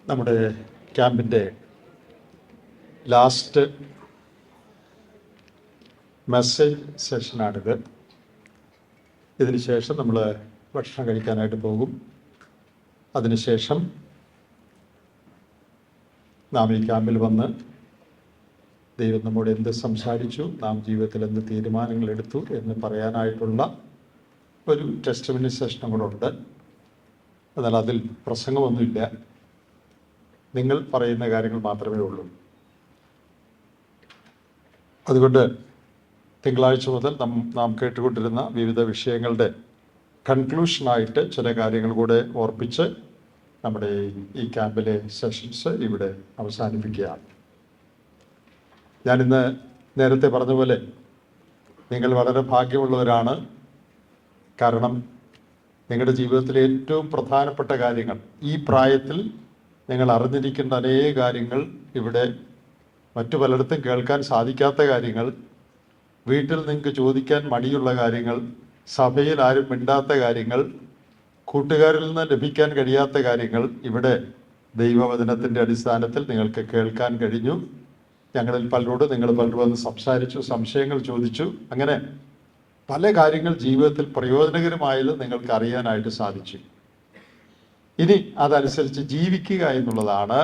നമ്മുടെ ക്യാമ്പിൻ്റെ last message സെഷനാണിത്. ഇതിന് ശേഷം നമ്മൾ ഭക്ഷണം കഴിക്കാനായിട്ട് പോകും. അതിനുശേഷം നാം ഈ ക്യാമ്പിൽ വന്ന് ദൈവം നമ്മോട് എന്ത് സംസാരിച്ചു, നാം ജീവിതത്തിൽ എന്ത് തീരുമാനങ്ങൾ എടുത്തു എന്ന് പറയാനായിട്ടുള്ള ഒരു ടെസ്റ്റിമണി സെഷനും കൂടെ ഉണ്ട്. എന്നാൽ അതിൽ പ്രസംഗമൊന്നുമില്ല, നിങ്ങൾ പറയുന്ന കാര്യങ്ങൾ മാത്രമേ ഉള്ളൂ. അതുകൊണ്ട് തിങ്കളാഴ്ച മുതൽ നാം കേട്ടുകൊണ്ടിരുന്ന വിവിധ വിഷയങ്ങളുടെ കൺക്ലൂഷനായിട്ട് ചില കാര്യങ്ങൾ കൂടെ ഓർപ്പിച്ച് നമ്മുടെ ഈ ക്യാമ്പിലെ സെഷൻസ് ഇവിടെ അവസാനിപ്പിക്കുകയാണ്. ഞാനിന്ന് നേരത്തെ പറഞ്ഞ പോലെ നിങ്ങൾ വളരെ ഭാഗ്യമുള്ളവരാണ്. കാരണം നിങ്ങളുടെ ജീവിതത്തിലെ ഏറ്റവും പ്രധാനപ്പെട്ട കാര്യങ്ങൾ, ഈ പ്രായത്തിൽ നിങ്ങൾ അറിഞ്ഞിരിക്കേണ്ട അനേക കാര്യങ്ങൾ, ഇവിടെ മറ്റു പലയിടത്തും കേൾക്കാൻ സാധിക്കാത്ത കാര്യങ്ങൾ, വീട്ടിൽ നിങ്ങൾക്ക് ചോദിക്കാൻ മടിയുള്ള കാര്യങ്ങൾ, സഭയിൽ ആരും മിണ്ടാത്ത കാര്യങ്ങൾ, കൂട്ടുകാരിൽ നിന്ന് ലഭിക്കാൻ കഴിയാത്ത കാര്യങ്ങൾ ഇവിടെ ദൈവവചനത്തിൻ്റെ അടിസ്ഥാനത്തിൽ നിങ്ങൾക്ക് കേൾക്കാൻ കഴിഞ്ഞു. ഞങ്ങളിൽ പലരോട് നിങ്ങൾ പലരും വന്ന് സംസാരിച്ചു, സംശയങ്ങൾ ചോദിച്ചു. അങ്ങനെ പല കാര്യങ്ങൾ ജീവിതത്തിൽ പ്രയോജനകരമായത് നിങ്ങൾക്ക് അറിയാനായിട്ട് സാധിച്ചു. ഇനി അതനുസരിച്ച് ജീവിക്കുക എന്നുള്ളതാണ്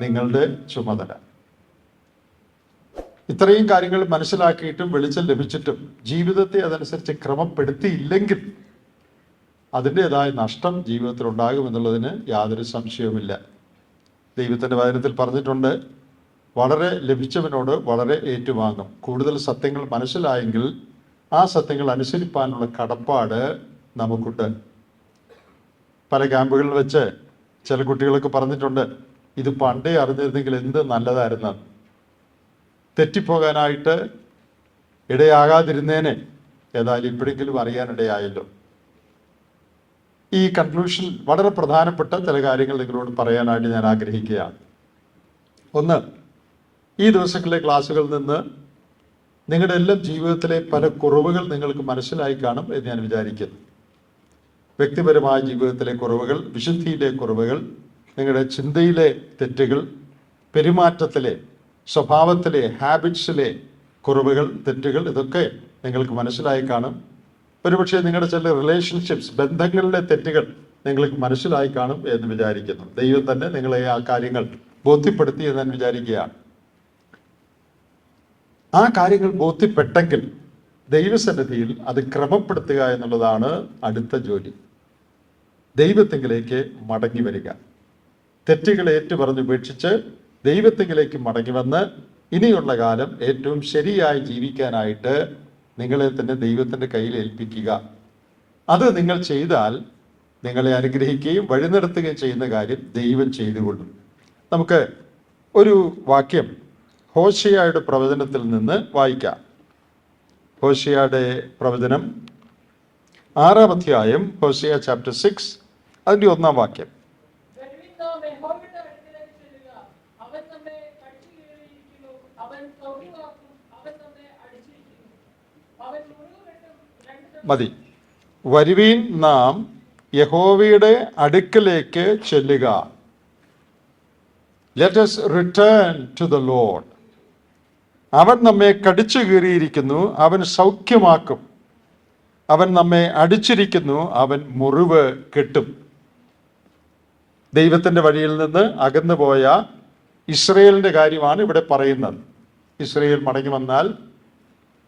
നിങ്ങളുടെ ചുമതല. ഇത്രയും കാര്യങ്ങൾ മനസ്സിലാക്കിയിട്ടും വെളിച്ചം ലഭിച്ചിട്ടും ജീവിതത്തെ അതനുസരിച്ച് ക്രമപ്പെടുത്തിയില്ലെങ്കിൽ അതിൻ്റെതായ നഷ്ടം ജീവിതത്തിൽ ഉണ്ടാകുമെന്നുള്ളതിന് യാതൊരു സംശയവുമില്ല. ദൈവത്തിൻ്റെ വചനത്തിൽ പറഞ്ഞിട്ടുണ്ട്, വളരെ ലഭിച്ചവനോട് വളരെ ഏറ്റുവാങ്ങും. കൂടുതൽ സത്യങ്ങൾ മനസ്സിലായെങ്കിൽ ആ സത്യങ്ങൾ അനുസരിപ്പാനുള്ള കടപ്പാട് നമുക്കുണ്ട്. പല ക്യാമ്പുകളിൽ വെച്ച് ചില കുട്ടികളൊക്കെ പറഞ്ഞിട്ടുണ്ട്, ഇത് പണ്ടേ അറിഞ്ഞിരുന്നെങ്കിൽ എന്ത് നല്ലതായിരുന്നു, തെറ്റിപ്പോകാനായിട്ട് ഇടയാകാതിരുന്നേനെ, ഏതായാലും ഇപ്പോഴെങ്കിലും അറിയാനിടയായല്ലോ. ഈ കൺക്ലൂഷൻ വളരെ പ്രധാനപ്പെട്ട ചില കാര്യങ്ങൾ നിങ്ങളോട് പറയാനായിട്ട് ഞാൻ ആഗ്രഹിക്കുകയാണ്. ഒന്ന്, ഈ ദിവസങ്ങളിലെ ക്ലാസ്സുകളിൽ നിന്ന് നിങ്ങളുടെ എല്ലാം ജീവിതത്തിലെ പല കുറവുകൾ നിങ്ങൾക്ക് മനസ്സിലായി കാണും എന്ന് ഞാൻ വിചാരിക്കുന്നു. വ്യക്തിപരമായ ജീവിതത്തിലെ കുറവുകൾ, വിശുദ്ധിയിലെ കുറവുകൾ, നിങ്ങളുടെ ചിന്തയിലെ തെറ്റുകൾ, പെരുമാറ്റത്തിലെ, സ്വഭാവത്തിലെ, ഹാബിറ്റ്സിലെ കുറവുകൾ, തെറ്റുകൾ, ഇതൊക്കെ നിങ്ങൾക്ക് മനസ്സിലായി കാണും. ഒരുപക്ഷെ നിങ്ങളുടെ ചില റിലേഷൻഷിപ്സ്, ബന്ധങ്ങളിലെ തെറ്റുകൾ നിങ്ങൾക്ക് മനസ്സിലായി കാണും എന്ന് വിചാരിക്കുന്നു. ദൈവം തന്നെ നിങ്ങളെ ആ കാര്യങ്ങൾ ബോധ്യപ്പെടുത്തി എന്ന് ഞാൻ വിചാരിക്കുകയാണ്. ആ കാര്യങ്ങൾ ബോധ്യപ്പെട്ടെങ്കിൽ ദൈവസന്നിധിയിൽ അത് ക്രമപ്പെടുത്തുക എന്നുള്ളതാണ് അടുത്ത ജോലി. ദൈവത്തെങ്കിലേക്ക് മടങ്ങി വരിക, തെറ്റുകൾ ഏറ്റുപറഞ്ഞ് ഉപേക്ഷിച്ച് ദൈവത്തെങ്കിലേക്ക് മടങ്ങി വന്ന് ഇനിയുള്ള കാലം ഏറ്റവും ശരിയായി ജീവിക്കാനായിട്ട് നിങ്ങളെ തന്നെ ദൈവത്തിൻ്റെ കയ്യിൽ ഏൽപ്പിക്കുക. അത് നിങ്ങൾ ചെയ്താൽ നിങ്ങളെ അനുഗ്രഹിക്കുകയും വഴി നടത്തുകയും ചെയ്യുന്ന കാര്യം ദൈവം ചെയ്തുകൊള്ളും. നമുക്ക് ഒരു വാക്യം ഹോശേയയുടെ പ്രവചനത്തിൽ നിന്ന് വായിക്കാം. ഹോശേയയുടെ പ്രവചനം 6-ാം അധ്യായം, ഹോശേയ ചാപ്റ്റർ 6, അതിൻ്റെ 1-ാം വാക്യം. മതി. വരുവീൻ, നാം യഹോവയുടെ അടുക്കലേക്ക് ചെല്ലുക. Let us return to the Lord. അവൻ നമ്മെ കടിച്ചു കീറിയിരിക്കുന്നു, അവൻ സൗഖ്യമാക്കും. അവൻ നമ്മെ അടിച്ചിരിക്കുന്നു, അവൻ മുറിവ് കെട്ടും. ദൈവത്തിൻ്റെ വഴിയിൽ നിന്ന് അകന്നു പോയ ഇസ്രയേലിൻ്റെ കാര്യമാണ് ഇവിടെ പറയുന്നത്. ഇസ്രയേൽ മടങ്ങി വന്നാൽ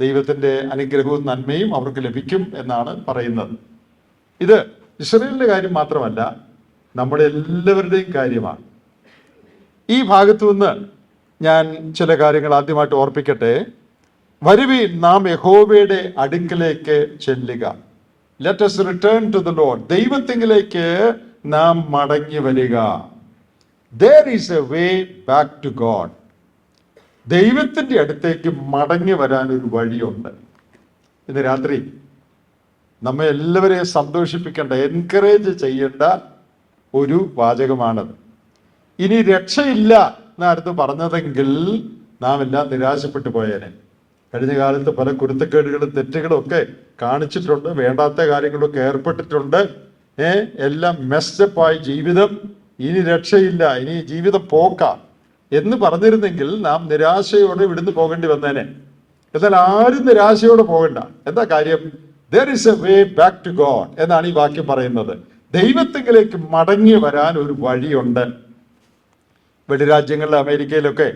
ദൈവത്തിൻ്റെ അനുഗ്രഹവും നന്മയും അവർക്ക് ലഭിക്കും എന്നാണ് പറയുന്നത്. ഇത് ഇസ്രയേലിൻ്റെ കാര്യം മാത്രമല്ല, നമ്മുടെ എല്ലാവരുടെയും കാര്യമാണ്. ഈ ഭാഗത്തു നിന്ന് ഞാൻ ചില കാര്യങ്ങൾ ആദ്യമായിട്ട് ഓർപ്പിക്കട്ടെ. വരുവീൻ, നാം യഹോവയുടെ അടുക്കലേക്ക് ചെല്ലുക. Let us return to the Lord. ദൈവത്തിങ്കിലേക്ക് നാം മടങ്ങി വരിക. There is a way back to God. ദൈവത്തിൻ്റെ അടുത്തേക്ക് മടങ്ങി വരാനൊരു വഴിയുണ്ട്. ഇന്ന് രാത്രി നമ്മെ എല്ലാവരെയും സന്തോഷിപ്പിക്കേണ്ട, എൻകറേജ് ചെയ്യേണ്ട ഒരു വാചകമാണത്. ഇനി രക്ഷയില്ല എന്നായിരുന്നു പറഞ്ഞതെങ്കിൽ നാം എല്ലാം നിരാശപ്പെട്ടു പോയേനെ. കഴിഞ്ഞ കാലത്ത് പല കുരുത്തക്കേടുകളും തെറ്റുകളും ഒക്കെ കാണിച്ചിട്ടുണ്ട്, വേണ്ടാത്ത കാര്യങ്ങളൊക്കെ ഏർപ്പെട്ടിട്ടുണ്ട്. എല്ലാം മെസ്സപ്പായി ജീവിതം ഇനി രക്ഷയില്ല, ഇനി ജീവിതം പോക്കാം എന്ന് പറഞ്ഞിരുന്നെങ്കിൽ നാം നിരാശയോടെ ഇവിടുന്ന് പോകേണ്ടി വന്നേനെ. എന്നാൽ ആരും നിരാശയോടെ പോകണ്ട. എന്താ കാര്യം? There is a way back to God എന്നാണ് ഈ വാക്യം പറയുന്നത്. ദൈവത്തിലേക്ക് മടങ്ങി വരാൻ ഒരു വഴിയുണ്ട്. വെളിരാജ്യങ്ങളിൽ അമേരിക്കയിലൊക്കെ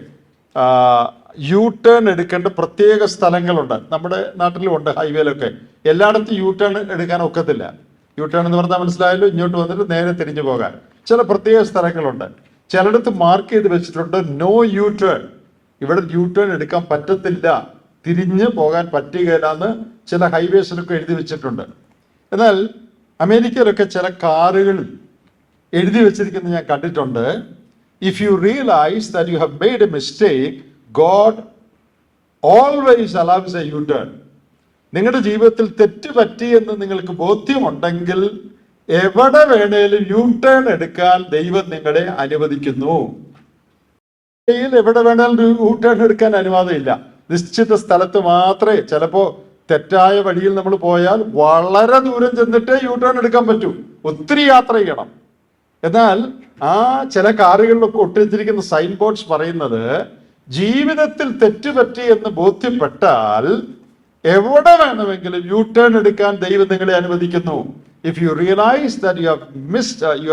യു ടേൺ എടുക്കേണ്ട പ്രത്യേക സ്ഥലങ്ങളുണ്ട്. നമ്മുടെ നാട്ടിലും ഉണ്ട്, ഹൈവേയിലൊക്കെ. എല്ലായിടത്തും യു ടേൺ എടുക്കാൻ ഒക്കത്തില്ല. യു ടേൺ എന്ന് പറഞ്ഞാൽ മനസ്സിലായല്ലോ, ഇങ്ങോട്ട് വന്നിട്ട് നേരെ തിരിഞ്ഞു പോകാൻ ചില പ്രത്യേക സ്ഥലങ്ങളുണ്ട്. ചിലയിടത്ത് മാർക്ക് ചെയ്ത് വെച്ചിട്ടുണ്ട് നോ യു ടേൺ, ഇവിടെ യു ടേൺ എടുക്കാൻ പറ്റത്തില്ല, തിരിഞ്ഞ് പോകാൻ പറ്റുകയില്ല എന്ന് ചില ഹൈവേസിലൊക്കെ എഴുതി വെച്ചിട്ടുണ്ട്. എന്നാൽ അമേരിക്കയിലൊക്കെ ചില കാറുകളിൽ എഴുതി വെച്ചിരിക്കുന്നത് ഞാൻ കണ്ടിട്ടുണ്ട്, if you realise that you have made a mistake, God always allows a U turn. നിങ്ങളുടെ ജീവിതത്തിൽ തെറ്റ് പറ്റി എന്ന് നിങ്ങൾക്ക് ബോധ്യമുണ്ടെങ്കിൽ എവിടെ വേണേലും യു ടേൺ എടുക്കാൻ ദൈവം നിങ്ങളെ അനുവദിക്കുന്നു. എവിടെ വേണേലും യു ടേൺ എടുക്കാൻ അനുവാദമില്ല. നിശ്ചിത സ്ഥലത്ത് മാത്രമേ, ചിലപ്പോ തെറ്റായ വഴിയിൽ നമ്മൾ പോയാൽ വളരെ ദൂരം ചെന്നിട്ട് യു ടേൺ എടുക്കാൻ പറ്റൂ, ഒത്തിരി യാത്ര ചെയ്യണം. എന്നാൽ ആ ചില കാറുകളിലൊക്കെ ഒട്ടിച്ചിരിക്കുന്ന സൈൻ ബോർഡ്സ് പറയുന്നത്, ജീവിതത്തിൽ തെറ്റുപറ്റി എന്ന് ബോധ്യപ്പെട്ടാൽ എവിടെ വേണമെങ്കിലും യു ടേൺ എടുക്കാൻ ദൈവം നിങ്ങളെ അനുവദിക്കുന്നു. If you realize that you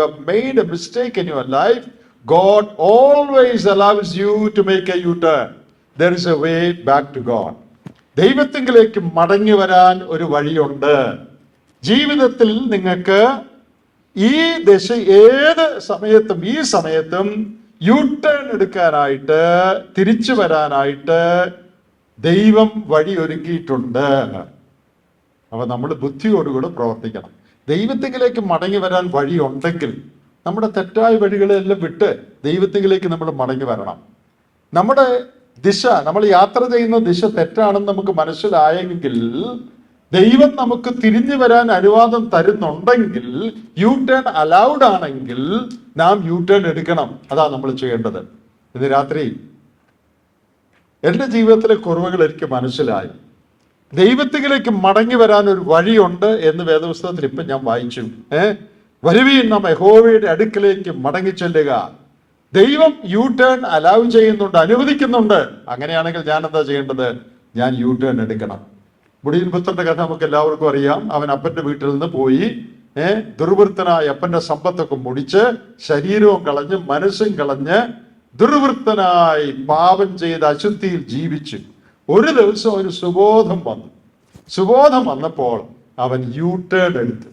have made a mistake in your life, God always allows you to make a U-turn. There is a way back to God. ദൈവത്തിലേക്ക് മടങ്ങി വരാൻ ഒരു വഴിയുണ്ട്. ജീവിതത്തിൽ നിങ്ങൾക്ക് ഈ ദശ ഏത് സമയത്തും ഈ സമയത്തും യു ടേൺ എടുക്കാനായിട്ട്, തിരിച്ചു വരാനായിട്ട് ദൈവം വഴി ഒരുക്കിയിട്ടുണ്ട്. അപ്പൊ നമ്മൾ ബുദ്ധിയോടുകൂടെ പ്രവർത്തിക്കണം. ദൈവത്തിലേക്ക് മടങ്ങി വരാൻ വഴിയുണ്ടെങ്കിൽ നമ്മുടെ തെറ്റായ വഴികളെല്ലാം വിട്ട് ദൈവത്തിലേക്ക് നമ്മൾ മടങ്ങി വരണം. നമ്മുടെ ദിശ, നമ്മൾ യാത്ര ചെയ്യുന്ന ദിശ തെറ്റാണെന്ന് നമുക്ക് മനസ്സിലായെങ്കിൽ, ദൈവം നമുക്ക് തിരിഞ്ഞു വരാൻ അനുവാദം തരുന്നുണ്ടെങ്കിൽ, യു ടേൺ അലൗഡ് ആണെങ്കിൽ നാം യു ടേൺ എടുക്കണം. അതാ നമ്മൾ ചെയ്യേണ്ടത്. ഇന്ന് രാത്രി എൻ്റെ ജീവിതത്തിലെ കുറവുകൾ എനിക്ക് മനസ്സിലായി. ദൈവത്തിലേക്ക് മടങ്ങി വരാൻ ഒരു വഴിയുണ്ട് എന്ന് വേദപുസ്തകത്തിൽ ഇപ്പം ഞാൻ വായിച്ചു. വരുവീൻ നാം യഹോവയുടെ അടുക്കലേക്ക് മടങ്ങി ചെല്ലുക. ദൈവം യു ടേൺ അലൗ ചെയ്യുന്നുണ്ട്, അനുവദിക്കുന്നുണ്ട്. അങ്ങനെയാണെങ്കിൽ ഞാൻ എന്താ ചെയ്യേണ്ടത്? ഞാൻ യു ടേൺ എടുക്കണം. മുടിയൻ പുത്രന്റെ കഥ നമുക്ക് എല്ലാവർക്കും അറിയാം. അവൻ അപ്പന്റെ വീട്ടിൽ നിന്ന് പോയി ദുർവൃത്തനായ അപ്പന്റെ സമ്പത്തൊക്കെ മുടിച്ച്, ശരീരവും കളഞ്ഞ് മനസ്സും കളഞ്ഞ് ദുർവൃത്തനായി പാപം ചെയ്ത് അശുദ്ധിയിൽ ജീവിച്ചു. ഒരു ദിവസം ഒരു സുബോധം വന്നപ്പോൾ അവൻ യു ടേൺ എടുത്തു.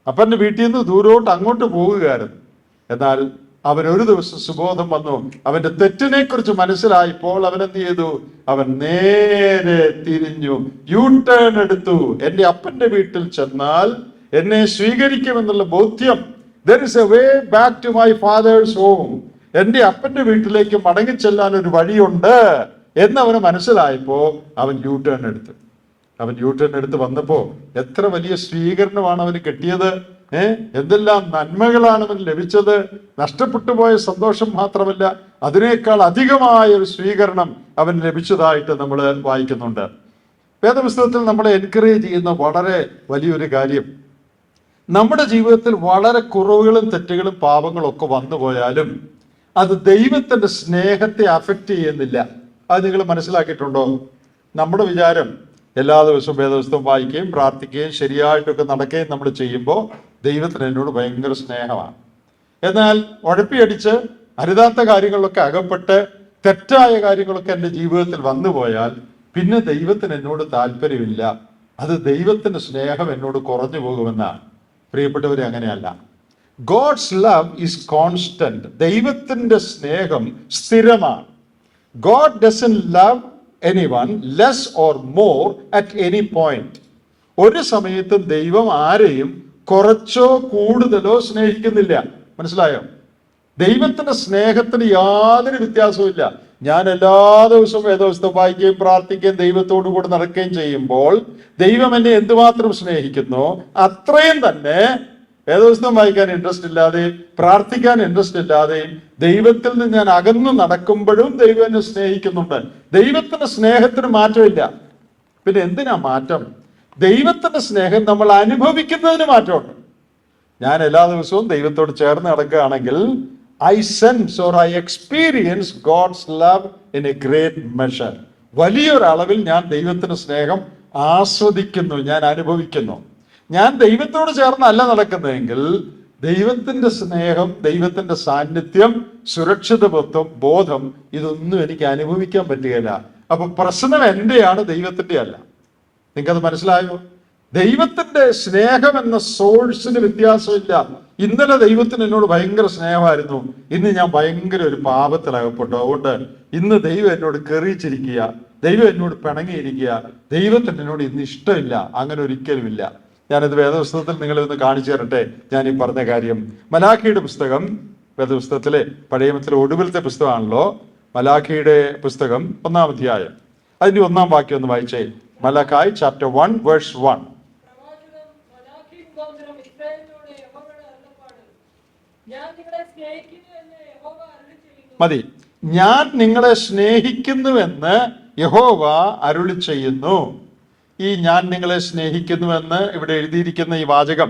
അപ്പൻ്റെ വീട്ടിൽ നിന്ന് ദൂരോട്ട് അങ്ങോട്ട് പോവുകയായിരുന്നു. എന്നാൽ അവൻ ഒരു ദിവസം സുബോധം വന്നു. അവന്റെ തെറ്റിനെ കുറിച്ച് മനസ്സിലായപ്പോൾ അവൻ എന്ത് ചെയ്തു? അവൻ നേരെ തിരിഞ്ഞു, യു ടേൺ എടുത്തു. എൻ്റെ അപ്പന്റെ വീട്ടിൽ ചെന്നാൽ എന്നെ സ്വീകരിക്കുമെന്നുള്ള ബോധ്യം, there is a way back to my father's home, എൻ്റെ അപ്പന്റെ വീട്ടിലേക്ക് മടങ്ങി ചെല്ലാൻ ഒരു വഴിയുണ്ട് എന്നവന് മനസ്സിലായപ്പോ അവൻ യു ടേൺ എടുത്തു. അവൻ യു ടേൺ എടുത്ത് വന്നപ്പോ എത്ര വലിയ സ്വീകരണമാണ് അവന് കിട്ടിയത്. എന്തെല്ലാം നന്മകളാണ് അവന് ലഭിച്ചത്. നഷ്ടപ്പെട്ടു പോയ സന്തോഷം മാത്രമല്ല, അതിനേക്കാൾ അധികമായ ഒരു സ്വീകരണം അവന് ലഭിച്ചതായിട്ട് നമ്മൾ വായിക്കുന്നുണ്ട്. വേദപുസ്തകത്തിൽ നമ്മളെ എൻകറേജ് ചെയ്യുന്ന വളരെ വലിയൊരു കാര്യം, നമ്മുടെ ജീവിതത്തിൽ വളരെ കുറവുകളും തെറ്റുകളും പാപങ്ങളും ഒക്കെ വന്നു പോയാലും അത് ദൈവത്തിന്റെ സ്നേഹത്തെ അഫക്റ്റ് ചെയ്യുന്നില്ല. അത് നിങ്ങൾ മനസ്സിലാക്കിയിട്ടുണ്ടോ? നമ്മുടെ വിചാരം എല്ലാ ദിവസവും വേദപുസ്തകം വായിക്കുകയും പ്രാർത്ഥിക്കുകയും ശരിയായിട്ടൊക്കെ നടക്കുകയും നമ്മൾ ചെയ്യുമ്പോൾ ദൈവത്തിന് എന്നോട് ഭയങ്കര സ്നേഹമാണ്. എന്നാൽ ഉഴപ്പിയടിച്ച് അരുതാത്ത കാര്യങ്ങളിലൊക്കെ അകപ്പെട്ട് തെറ്റായ കാര്യങ്ങളൊക്കെ എൻ്റെ ജീവിതത്തിൽ വന്നു പോയാൽ പിന്നെ ദൈവത്തിന് എന്നോട് താല്പര്യമില്ല. അത് ദൈവത്തിന്റെ സ്നേഹം എന്നോട് കുറഞ്ഞു പോകുമെന്നാണ്. പ്രിയപ്പെട്ടവരെ, അങ്ങനെയല്ല. God's love is constant. ദൈവത്തിന്റെ സ്നേഹം സ്ഥിരമാണ്. God doesn't love anyone less or more at any point. ഒരു സമയത്തും ദൈവം ആരെയും കുറച്ചോ കൂടുതലോ സ്നേഹിക്കുന്നില്ല. മനസ്സിലായോ? ദൈവത്തിന്റെ സ്നേഹത്തിന് യാതൊരു വ്യത്യാസവും ഇല്ല. ഞാൻ എല്ലാ ദിവസവും വേദപുസ്തകം വായിക്കുകയും പ്രാർത്ഥിക്കുകയും ദൈവത്തോടു കൂടെ നടക്കുകയും ചെയ്യുമ്പോൾ ദൈവം എന്നെ എന്തുമാത്രം സ്നേഹിക്കുന്നു അത്രയും തന്നെ വേദപുസ്തകം വായിക്കാൻ ഇൻട്രസ്റ്റ് ഇല്ലാതെയും പ്രാർത്ഥിക്കാൻ ഇൻട്രസ്റ്റ് ഇല്ലാതെയും ദൈവത്തിൽ നിന്ന് ഞാൻ അകന്നു നടക്കുമ്പോഴും ദൈവം എന്നെ സ്നേഹിക്കുന്നുണ്ട്. ദൈവത്തിന്റെ സ്നേഹത്തിന് മാറ്റമില്ല. പിന്നെ എന്തിനാ മാറ്റം? ദൈവത്തിന്റെ സ്നേഹം നമ്മൾ അനുഭവിക്കുന്നതിന് മാറ്റമുണ്ട്. ഞാൻ എല്ലാ ദിവസവും ദൈവത്തോട് ചേർന്ന് നടക്കുകയാണെങ്കിൽ I sense or I experience God's love in a great measure. വലിയൊരളവിൽ ഞാൻ ദൈവത്തിന്റെ സ്നേഹം ആസ്വദിക്കുന്നു, ഞാൻ അനുഭവിക്കുന്നു. ഞാൻ ദൈവത്തോട് ചേർന്നല്ല നടക്കുന്നതെങ്കിൽ ദൈവത്തിന്റെ സ്നേഹം, ദൈവത്തിന്റെ സാന്നിധ്യം, സുരക്ഷിതത്വം, ബോധം ഇതൊന്നും എനിക്ക് അനുഭവിക്കാൻ പറ്റുകയില്ല. അപ്പൊ പ്രശ്നം എന്റെയാണ്, ദൈവത്തിന്റെ അല്ല. നിങ്ങൾക്കത് മനസ്സിലായോ? ദൈവത്തിന്റെ സ്നേഹം എന്ന സോഴ്സിന് വ്യത്യാസമില്ല. ഇന്നലെ ദൈവത്തിന് എന്നോട് ഭയങ്കര സ്നേഹമായിരുന്നു, ഇന്ന് ഞാൻ ഭയങ്കര ഒരു പാപത്തിലകപ്പെട്ടു. അതുകൊണ്ട് ഇന്ന് ദൈവം എന്നോട് കെറിയിച്ചിരിക്കുക, ദൈവം എന്നോട് പിണങ്ങിയിരിക്കുക, ദൈവത്തിന് എന്നോട് ഇന്ന് ഇഷ്ടമില്ല. അങ്ങനെ ഒരിക്കലുമില്ല. ഞാനിത് വേദപുസ്തകത്തിൽ നിങ്ങളെ ഒന്ന് കാണിച്ചു തരട്ടെ. ഞാൻ ഈ പറഞ്ഞ കാര്യം മലാഖിയുടെ പുസ്തകം, വേദപുസ്തകത്തിലെ പഴയമത്തിലെ ഒടുവിലത്തെ പുസ്തകമാണല്ലോ മലാഖിയുടെ പുസ്തകം, 1-ാം അധ്യായം അതിന്റെ 1-ാം വാക്യം ഒന്ന് വായിച്ചേ. മലാഖായി ചാപ്റ്റർ 1 വേഴ്സ് 1. മതി. ഞാൻ നിങ്ങളെ സ്നേഹിക്കുന്നുവെന്ന് യഹോവ അരുളി ചെയ്യുന്നു. ഈ ഞാൻ നിങ്ങളെ സ്നേഹിക്കുന്നുവെന്ന് ഇവിടെ എഴുതിയിരിക്കുന്ന ഈ വാചകം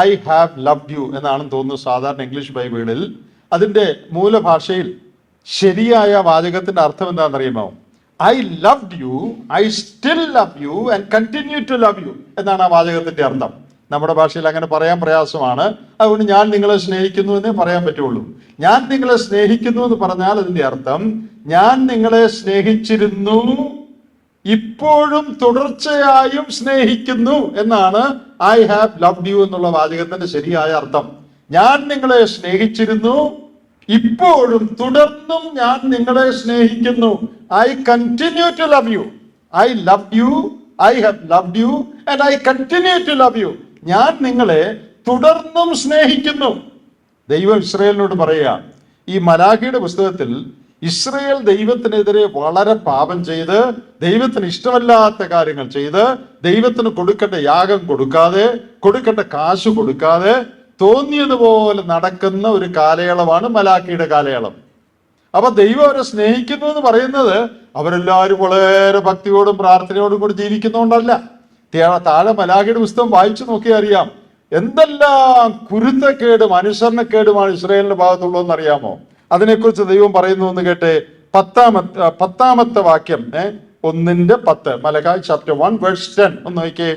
ഐ ഹാവ് ലവ്ഡ് യു എന്നാണെന്ന് തോന്നുന്നു സാധാരണ ഇംഗ്ലീഷ് ബൈബിളിൽ. അതിന്റെ മൂലഭാഷയിൽ ശരിയായ വാചകത്തിന്റെ അർത്ഥം എന്താണെന്നറിയുമോ? I loved you, I still love you and continue to love you എന്നാണ് ആ വാചകത്തിന്റെ അർത്ഥം. നമ്മുടെ ഭാഷയിൽ അങ്ങനെ പറയാൻ പ്രയാസമാണ്. അതുകൊണ്ട് ഞാൻ നിങ്ങളെ സ്നേഹിക്കുന്നു എന്നേ പറയാൻ പറ്റുള്ളൂ. ഞാൻ നിങ്ങളെ സ്നേഹിക്കുന്നു എന്ന് പറഞ്ഞാൽ അതിന്റെ അർത്ഥം ഞാൻ നിങ്ങളെ സ്നേഹിച്ചിരുന്നു, ഇപ്പോഴും തുടർച്ചയായും സ്നേഹിക്കുന്നു എന്നാണ് ഐ ഹാവ് ലവ്ഡ് യു എന്നുള്ള വാചകത്തിന്റെ ശരിയായ അർത്ഥം. ഞാൻ നിങ്ങളെ സ്നേഹിച്ചിരുന്നു, ഇപ്പോഴും തുടർന്നും ഞാൻ നിങ്ങളെ സ്നേഹിക്കുന്നു. I continue to love you. I love you, I have loved you and I continue to love you. ഞാൻ നിങ്ങളെ തുടർന്നും സ്നേഹിക്കുന്നു. ദൈവം ഇസ്രായേലിനോട് പറയുക, ഈ മലാഖിയുടെ പുസ്തകത്തിൽ ഇസ്രായേൽ ദൈവത്തിനെതിരെ വളരെ പാപം ചെയ്ത്, ദൈവത്തിന് ഇഷ്ടമല്ലാത്ത കാര്യങ്ങൾ ചെയ്ത്, ദൈവത്തിന് കൊടുക്കേണ്ട യാഗം കൊടുക്കാതെ, കൊടുക്കേണ്ട കാശ് കൊടുക്കാതെ തോന്നിയതുപോലെ നടക്കുന്ന ഒരു കാലയളവാണ് മലാഖിയുടെ കാലയളവ്. അപ്പൊ ദൈവം അവരെ സ്നേഹിക്കുന്നു എന്ന് പറയുന്നത് അവരെല്ലാവരും വളരെ ഭക്തിയോടും പ്രാർത്ഥനയോടും കൂടി ജീവിക്കുന്നതുകൊണ്ടല്ല. താഴെ മലാഖിയുടെ പുസ്തകം വായിച്ചു നോക്കിയാൽ അറിയാം എന്തെല്ലാം കുരുത്തക്കേടും അനുസരണക്കേടുമാണ് ഇസ്രായേലിന്റെ ഭാഗത്തുള്ളതെന്ന് അറിയാമോ? അതിനെക്കുറിച്ച് ദൈവം പറയുന്നു എന്ന് കേട്ടെ. 10-ാമത്തെ വാക്യം 1:10 മലാഖി ചാപ്റ്റർ 1 വേഴ്സ് 10 ഒന്ന് നോക്കിയേ.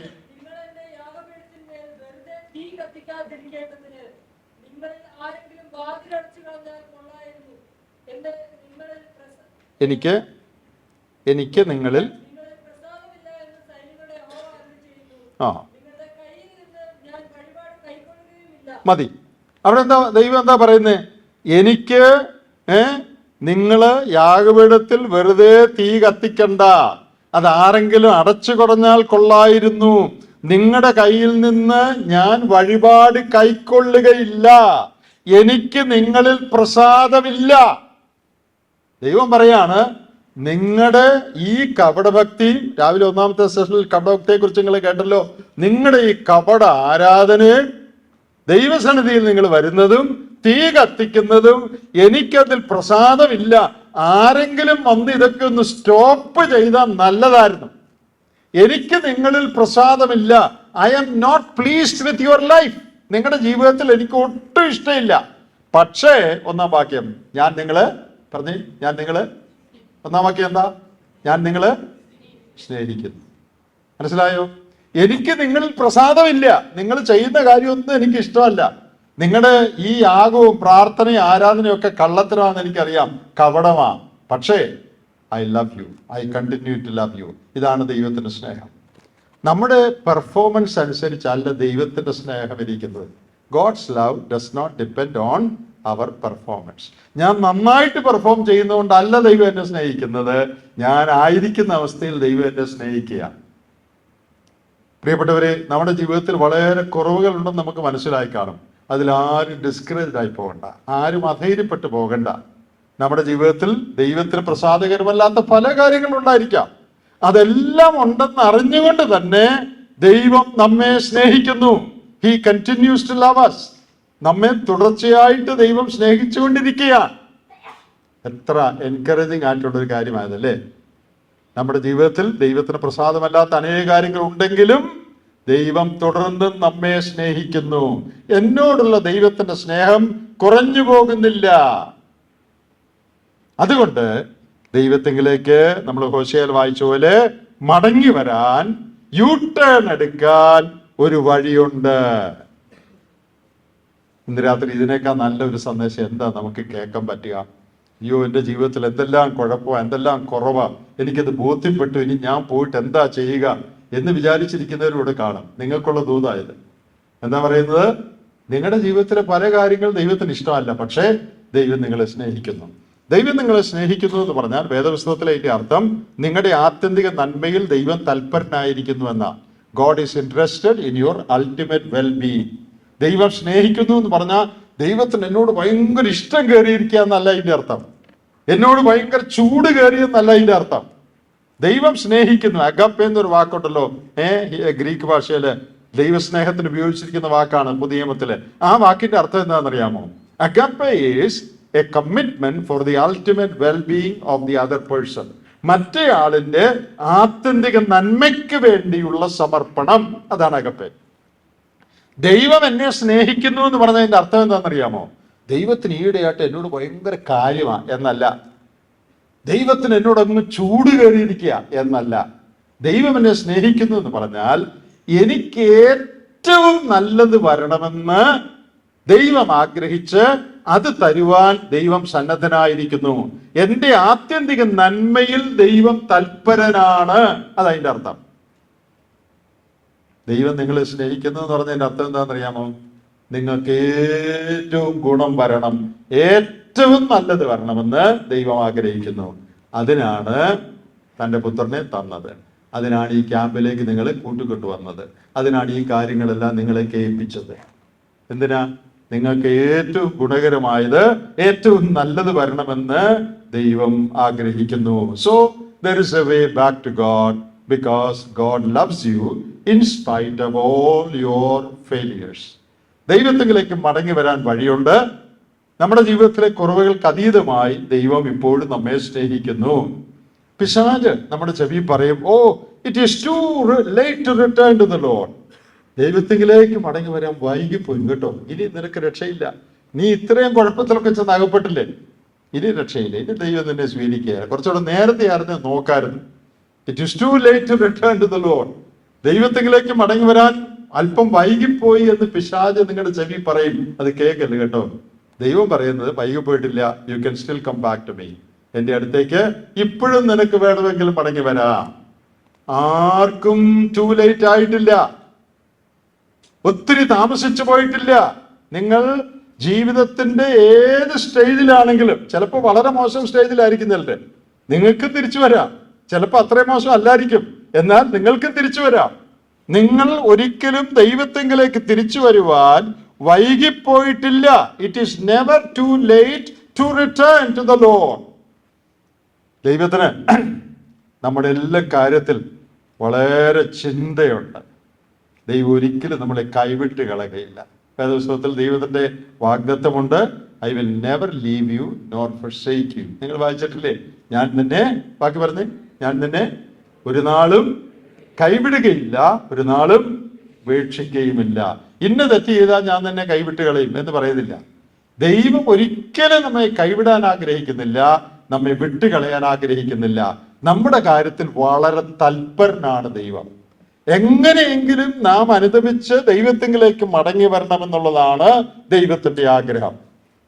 എനിക്ക് നിങ്ങളിൽ മതി. അവിടെ എന്താ ദൈവം എന്താ പറയുന്നത്? എനിക്ക് നിങ്ങള് യാഗപീഠത്തിൽ വെറുതെ തീ കത്തിക്കണ്ട, അതാരെങ്കിലും അടച്ചു കുറഞ്ഞാൽ കൊള്ളായിരുന്നു. നിങ്ങളുടെ കയ്യിൽ നിന്ന് ഞാൻ വഴിപാട് കൈക്കൊള്ളുകയില്ല, എനിക്ക് നിങ്ങളിൽ പ്രസാദമില്ല. ദൈവം പറയാണ്, നിങ്ങളുടെ ഈ കപടഭക്തി, രാവിലെ 1-ാമത്തെ സെഷനിൽ കപടഭക്തിയെ കുറിച്ച് നിങ്ങൾ കേട്ടല്ലോ. നിങ്ങളുടെ ഈ കപട ആരാധനയും ദൈവസന്നിധിയിൽ നിങ്ങൾ വരുന്നതും തീ കത്തിക്കുന്നതും എനിക്കതിൽ പ്രസാദമില്ല. ആരെങ്കിലും വന്ന് ഇതൊക്കെ ഒന്ന് സ്റ്റോപ്പ് ചെയ്താൽ നല്ലതായിരുന്നു. എനിക്ക് നിങ്ങളിൽ പ്രസാദമില്ല. I am not pleased with your life. നിങ്ങളുടെ ജീവിതത്തിൽ എനിക്ക് ഒട്ടും ഇഷ്ടമില്ല. പക്ഷേ 1-ാം വാക്യം, ഞാൻ നിങ്ങള് 1-ാം വാക്യം എന്താ? ഞാൻ നിങ്ങളെ സ്നേഹിക്കുന്നു. മനസ്സിലായോ? എനിക്ക് നിങ്ങളിൽ പ്രസാദമില്ല. നിങ്ങൾ ചെയ്യുന്ന കാര്യമൊന്നും എനിക്ക് ഇഷ്ടമല്ല. നിങ്ങളുടെ ഈ യാഗവും പ്രാർത്ഥനയും ആരാധനയും ഒക്കെ കള്ളത്തരമാണെന്ന് എനിക്കറിയാം, കപടമാ. പക്ഷേ I love you, I continue to love you. ഇതാണ് ദൈവത്തിന്റെ സ്നേഹം. നമ്മുടെ പെർഫോമൻസ് അനുസരിച്ചല്ല ദൈവത്തിന്റെ സ്നേഹം ഇരിക്കുന്നത്. God's love does not depend on our performance. ഞാൻ നന്നായിട്ട് പെർഫോം ചെയ്യുന്നതുകൊണ്ടല്ല ദൈവം എന്നെ സ്നേഹിക്കുന്നത്, ഞാൻ ആയിരിക്കുന്ന അവസ്ഥയിൽ ദൈവം എന്നെ സ്നേഹിക്കുക. പ്രിയപ്പെട്ടവരെ, നമ്മുടെ ജീവിതത്തിൽ വളരെ കുറവുകൾ ഉണ്ടെന്ന് നമുക്ക് മനസ്സിലായി കാണും. അതിലാരും ഡിസ്കറേജ്ഡ് ആയി പോകണ്ട, ആരും അധൈര്യപ്പെട്ടു പോകണ്ട. നമ്മുടെ ജീവിതത്തിൽ ദൈവത്തിന് പ്രസാദകരമല്ലാത്ത പല കാര്യങ്ങളുണ്ടായിരിക്കാം. അതെല്ലാം ഉണ്ടെന്ന് അറിഞ്ഞുകൊണ്ട് തന്നെ ദൈവം നമ്മെ സ്നേഹിക്കുന്നു. He continues to love us. നമ്മെ തുടർച്ചയായിട്ട് ദൈവം സ്നേഹിച്ചുകൊണ്ടിരിക്കുകയാണ്. എത്ര എൻകറേജിങ് ആയിട്ടുള്ളൊരു കാര്യമായതല്ലേ? നമ്മുടെ ജീവിതത്തിൽ ദൈവത്തിന് പ്രസാദമല്ലാത്ത അനേക കാര്യങ്ങൾ ഉണ്ടെങ്കിലും ദൈവം തുടർന്നും നമ്മെ സ്നേഹിക്കുന്നു. എന്നോടുള്ള ദൈവത്തിന്റെ സ്നേഹം കുറഞ്ഞു പോകുന്നില്ല. അതുകൊണ്ട് ദൈവത്തിങ്കിലേക്ക് നമ്മൾ ഹോശേയിൽ വായിച്ച പോലെ മടങ്ങി വരാൻ, യു ടേൺ എടുക്കാൻ ഒരു വഴിയുണ്ട്. ഇന്ന് രാത്രി ഇതിനേക്കാൾ നല്ലൊരു സന്ദേശം എന്താ നമുക്ക് കേൾക്കാൻ പറ്റുക? അയ്യോ, എൻ്റെ ജീവിതത്തിൽ എന്തെല്ലാം കുഴപ്പമാണ്, എന്തെല്ലാം കുറവാണ്, എനിക്കത് ബോധ്യപ്പെട്ടു, ഇനി ഞാൻ പോയിട്ട് എന്താ ചെയ്യുക എന്ന് വിചാരിച്ചിരിക്കുന്നവരോട് കാണും. നിങ്ങൾക്കുള്ള ദൂതായത് എന്താ പറയുന്നത്? നിങ്ങളുടെ ജീവിതത്തിലെ പല കാര്യങ്ങൾ ദൈവത്തിന് ഇഷ്ടമല്ല, പക്ഷേ ദൈവം നിങ്ങളെ സ്നേഹിക്കുന്നു. ദൈവം നിങ്ങളെ സ്നേഹിക്കുന്നു എന്ന് പറഞ്ഞാൽ വേദപുസ്തകത്തിലെ അതിന്റെ അർത്ഥം നിങ്ങളുടെ ആത്യന്തിക നന്മയിൽ ദൈവം തൽപരനായിരിക്കുന്നു എന്നാണ്. God is interested in your ultimate well being. ദൈവം സ്നേഹിക്കുന്നു എന്ന് പറഞ്ഞാൽ ദൈവത്തിന് എന്നോട് ഭയങ്കര ഇഷ്ടം കയറിയിരിക്കുക എന്നല്ല അതിന്റെ അർത്ഥം. എന്നോട് ഭയങ്കര ചൂട് കയറിയെന്നല്ല അതിന്റെ അർത്ഥം. ദൈവം സ്നേഹിക്കുന്നു. അഗപ്പ എന്നൊരു വാക്കുണ്ടല്ലോ, ഗ്രീക്ക് ഭാഷയില് ദൈവസ്നേഹത്തിന് ഉപയോഗിച്ചിരിക്കുന്ന വാക്കാണ് പുതിയ നിയമത്തില്. ആ വാക്കിന്റെ അർത്ഥം എന്താണെന്നറിയാമോ? അഗപ്പ is a commitment for the ultimate well being of the other person. മറ്റേ ആളിന്റെ ആത്യന്തിക നന്മയ്ക്ക് വേണ്ടിയുള്ള സമർപ്പണം. അതാണ് അഗപ്പ. ദൈവം എന്നെ സ്നേഹിക്കുന്നു എന്ന് പറഞ്ഞതിന്റെ അർത്ഥം എന്താണെന്നറിയാമോ? ദൈവത്തിന് ഈയിടെയായിട്ട് എന്നോട് ഭയങ്കര കാര്യമാണ് എന്നല്ല. ദൈവത്തിന് എന്നോടൊന്ന് ചൂട് കയറിയിരിക്കുക എന്നല്ല. ദൈവം എന്നെ സ്നേഹിക്കുന്നു എന്ന് പറഞ്ഞാൽ എനിക്ക് ഏറ്റവും നല്ലത് വരണമെന്ന് ദൈവം ആഗ്രഹിച്ച് അത് തരുവാൻ ദൈവം സന്നദ്ധനായിരിക്കുന്നു. എൻ്റെ ആത്യന്തിക നന്മയിൽ ദൈവം തൽപരനാണ്. അതതിൻ്റെ അർത്ഥം. ദൈവം നിങ്ങളെ സ്നേഹിക്കുന്നു എന്ന് പറഞ്ഞതിന്റെ അർത്ഥം എന്താണെന്നറിയാമോ? നിങ്ങൾക്ക് ഏറ്റവും ഗുണം വരണം, ഏറ്റവും നല്ലത് വരണമെന്ന് ദൈവം ആഗ്രഹിക്കുന്നു. അതിനാണ് തൻ്റെ പുത്രനെ തന്നത്. അതിനാണ് ഈ ക്യാമ്പിലേക്ക് നിങ്ങളെ കൂട്ടിക്കൊണ്ടുവന്നത്. അതിനാണ് ഈ കാര്യങ്ങളെല്ലാം നിങ്ങളെ കേൾപ്പിച്ചത്. എന്തിനാ? നിങ്ങൾക്ക് ഏറ്റവും ഗുണകരമായത്, ഏറ്റവും നല്ലത് വരണമെന്ന് ദൈവം ആഗ്രഹിക്കുന്നു. So there is a way back to God because God loves you in spite of all your failures. ദൈവത്തിലേക്ക് മടങ്ങി വരാൻ വഴിയുണ്ട്. നമ്മുടെ ജീവിതത്തിലെ കുറവുകൾക്ക് അതീതമായി ദൈവം ഇപ്പോഴും നമ്മെ സ്നേഹിക്കുന്നു. പിശാച് നമ്മുടെ ചെവി പറയും, oh it is too late to return to the Lord. ദൈവത്തിലേക്ക് മടങ്ങി വരാൻ വൈകിപ്പോയി കേട്ടോ, ഇനി നിനക്ക് രക്ഷയില്ല, നീ ഇത്രയും കുഴപ്പത്തിലൊക്കെ ചെന്ന് അകപ്പെട്ടില്ലേ, ഇനി രക്ഷയില്ല, ഇനി ദൈവം നിന്നെ സ്വീകരിക്കുക, കുറച്ചുകൂടെ നേരത്തെ ആയിരുന്നു നോക്കായിരുന്നു. It is too late to return to the Lord. ദൈവത്തിലേക്ക് മടങ്ങി വരാൻ അല്പം വൈകിപ്പോയി എന്ന് പിശാച് നിങ്ങളുടെ ചെവി പറയും. അത് കേൾക്കല്ലേ കേട്ടോ. ദൈവം പറയുന്നത് വൈകിപ്പോയിട്ടില്ല, you can still come back to me. എൻ്റെ അടുത്തേക്ക് ഇപ്പോഴും നിനക്ക് വേണമെങ്കിൽ മടങ്ങി വരാം. ആർക്കും ടു ലേറ്റ് ആയിട്ടില്ല, ഒത്തിരി താമസിച്ചു പോയിട്ടില്ല. നിങ്ങൾ ജീവിതത്തിന്റെ ഏത് സ്റ്റേജിലാണെങ്കിലും, ചിലപ്പോൾ വളരെ മോശം സ്റ്റേജിലായിരിക്കുന്നില്ലേ, നിങ്ങൾക്ക് തിരിച്ചു വരാം. ചിലപ്പോൾ അത്രയും മോശം അല്ലായിരിക്കും, എന്നാൽ നിങ്ങൾക്കും തിരിച്ചു വരാം. നിങ്ങൾ ഒരിക്കലും ദൈവത്തിങ്കിലേക്ക് തിരിച്ചു വരുവാൻ വൈകിപ്പോയിട്ടില്ല. It is never too late to return to the Lord. ദൈവത്തിന് നമ്മുടെ എല്ലാ കാര്യത്തിൽ വളരെ ചിന്തയുണ്ട്. ദൈവം ഒരിക്കലും നമ്മളെ കൈവിട്ട് കളയുകയില്ല. വേദപുസ്തകത്തിൽ ദൈവത്തിന്റെ വാഗ്ദത്തമുണ്ട്, I will never leave you nor forsake you. നിങ്ങൾ വായിച്ചിട്ടില്ലേ? ഞാൻ നിന്നെ, ബാക്കി പറഞ്ഞേ, ഞാൻ നിന്നെ ഒരു നാളും കൈവിടുകയില്ല, ഒരു നാളും ഉപേക്ഷിക്കുകയുമില്ല. ഇന്ന തെറ്റ് ചെയ്താൽ ഞാൻ നിന്നെ കൈവിട്ട് കളയും എന്ന് പറയുന്നില്ല. ദൈവം ഒരിക്കലും നമ്മെ കൈവിടാൻ ആഗ്രഹിക്കുന്നില്ല, നമ്മെ വിട്ടുകളയാൻ ആഗ്രഹിക്കുന്നില്ല. നമ്മുടെ കാര്യത്തിൽ വളരെ തൽപരനാണ് ദൈവം. എങ്ങനെയെങ്കിലും നാം അനുദപിച്ച് ദൈവത്തിലേക്ക് മടങ്ങി വരണമെന്നുള്ളതാണ് ദൈവത്തിന്റെ ആഗ്രഹം.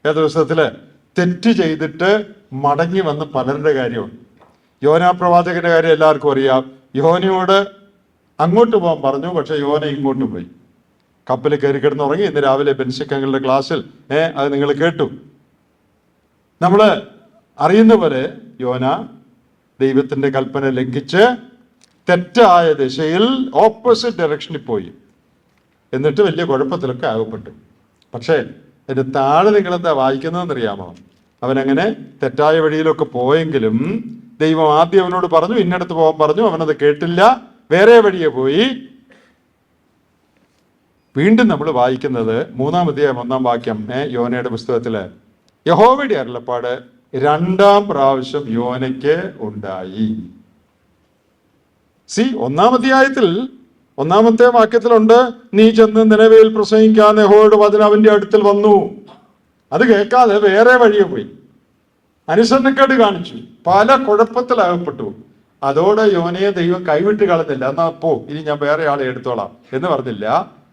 ഏത് ദിവസത്തില് തെറ്റ് ചെയ്തിട്ട് മടങ്ങി വന്ന് പലരുടെ കാര്യമുണ്ട്. യോനാ പ്രവാചകന്റെ കാര്യം എല്ലാവർക്കും അറിയാം. യോനയോട് അങ്ങോട്ട് പോകാൻ പറഞ്ഞു, പക്ഷെ യോന ഇങ്ങോട്ട് പോയി. കപ്പലിൽ കയറി കിടന്നുറങ്ങി. ഇന്ന് രാവിലെ ബെൻസിക്കങ്ങളുടെ ക്ലാസ്സിൽ അത് നിങ്ങൾ കേട്ടു. നമ്മള് അറിയുന്ന പോലെ യോന ദൈവത്തിന്റെ കൽപ്പന ലംഘിച്ച് തെറ്റായ ദിശയിൽ ഓപ്പോസിറ്റ് ഡയറക്ഷനിൽ പോയി. എന്നിട്ട് വലിയ കുഴപ്പത്തിലൊക്കെ ആകപ്പെട്ടു. പക്ഷേ അതിന്റെ താഴെ നിങ്ങളെന്താ വായിക്കുന്നതെന്നറിയാമോ? അവനങ്ങനെ തെറ്റായ വഴിയിലൊക്കെ പോയെങ്കിലും ദൈവം ആദ്യം അവനോട് പറഞ്ഞു, ഇന്നടത്ത് പോകാൻ പറഞ്ഞു. അവനത് കേട്ടില്ല, വേറെ വഴിയെ പോയി. വീണ്ടും നമ്മൾ വായിക്കുന്നത് 3-ാം അധ്യായം 1-ാം വാക്യം, യോനയുടെ പുസ്തകത്തില് യഹോവയുടെ അരുളപ്പാട് 2-ാം പ്രാവശ്യം യോനയ്ക്ക് ഉണ്ടായി. 1-ാം അധ്യായത്തിൽ ഒന്നാമത്തെ വാക്യത്തിലുണ്ട്, നീ ചെന്ന് നിനവയിൽ പ്രസംഗിക്കാൻ യഹോവയുടെ വചനം അവന്റെ അടുത്തിൽ വന്നു. അത് കേൾക്കാതെ വേറെ വഴിയെ പോയി, അനുസരണക്കേട് കാണിച്ചു, പല കുഴപ്പത്തിലകപ്പെട്ടു. അതോടെ യോനയെ ദൈവം കൈവിട്ട് കളഞ്ഞില്ല. എന്നാ പോ, ഇനി ഞാൻ വേറെ ആളെ എടുത്തോളാം എന്ന് പറഞ്ഞില്ല.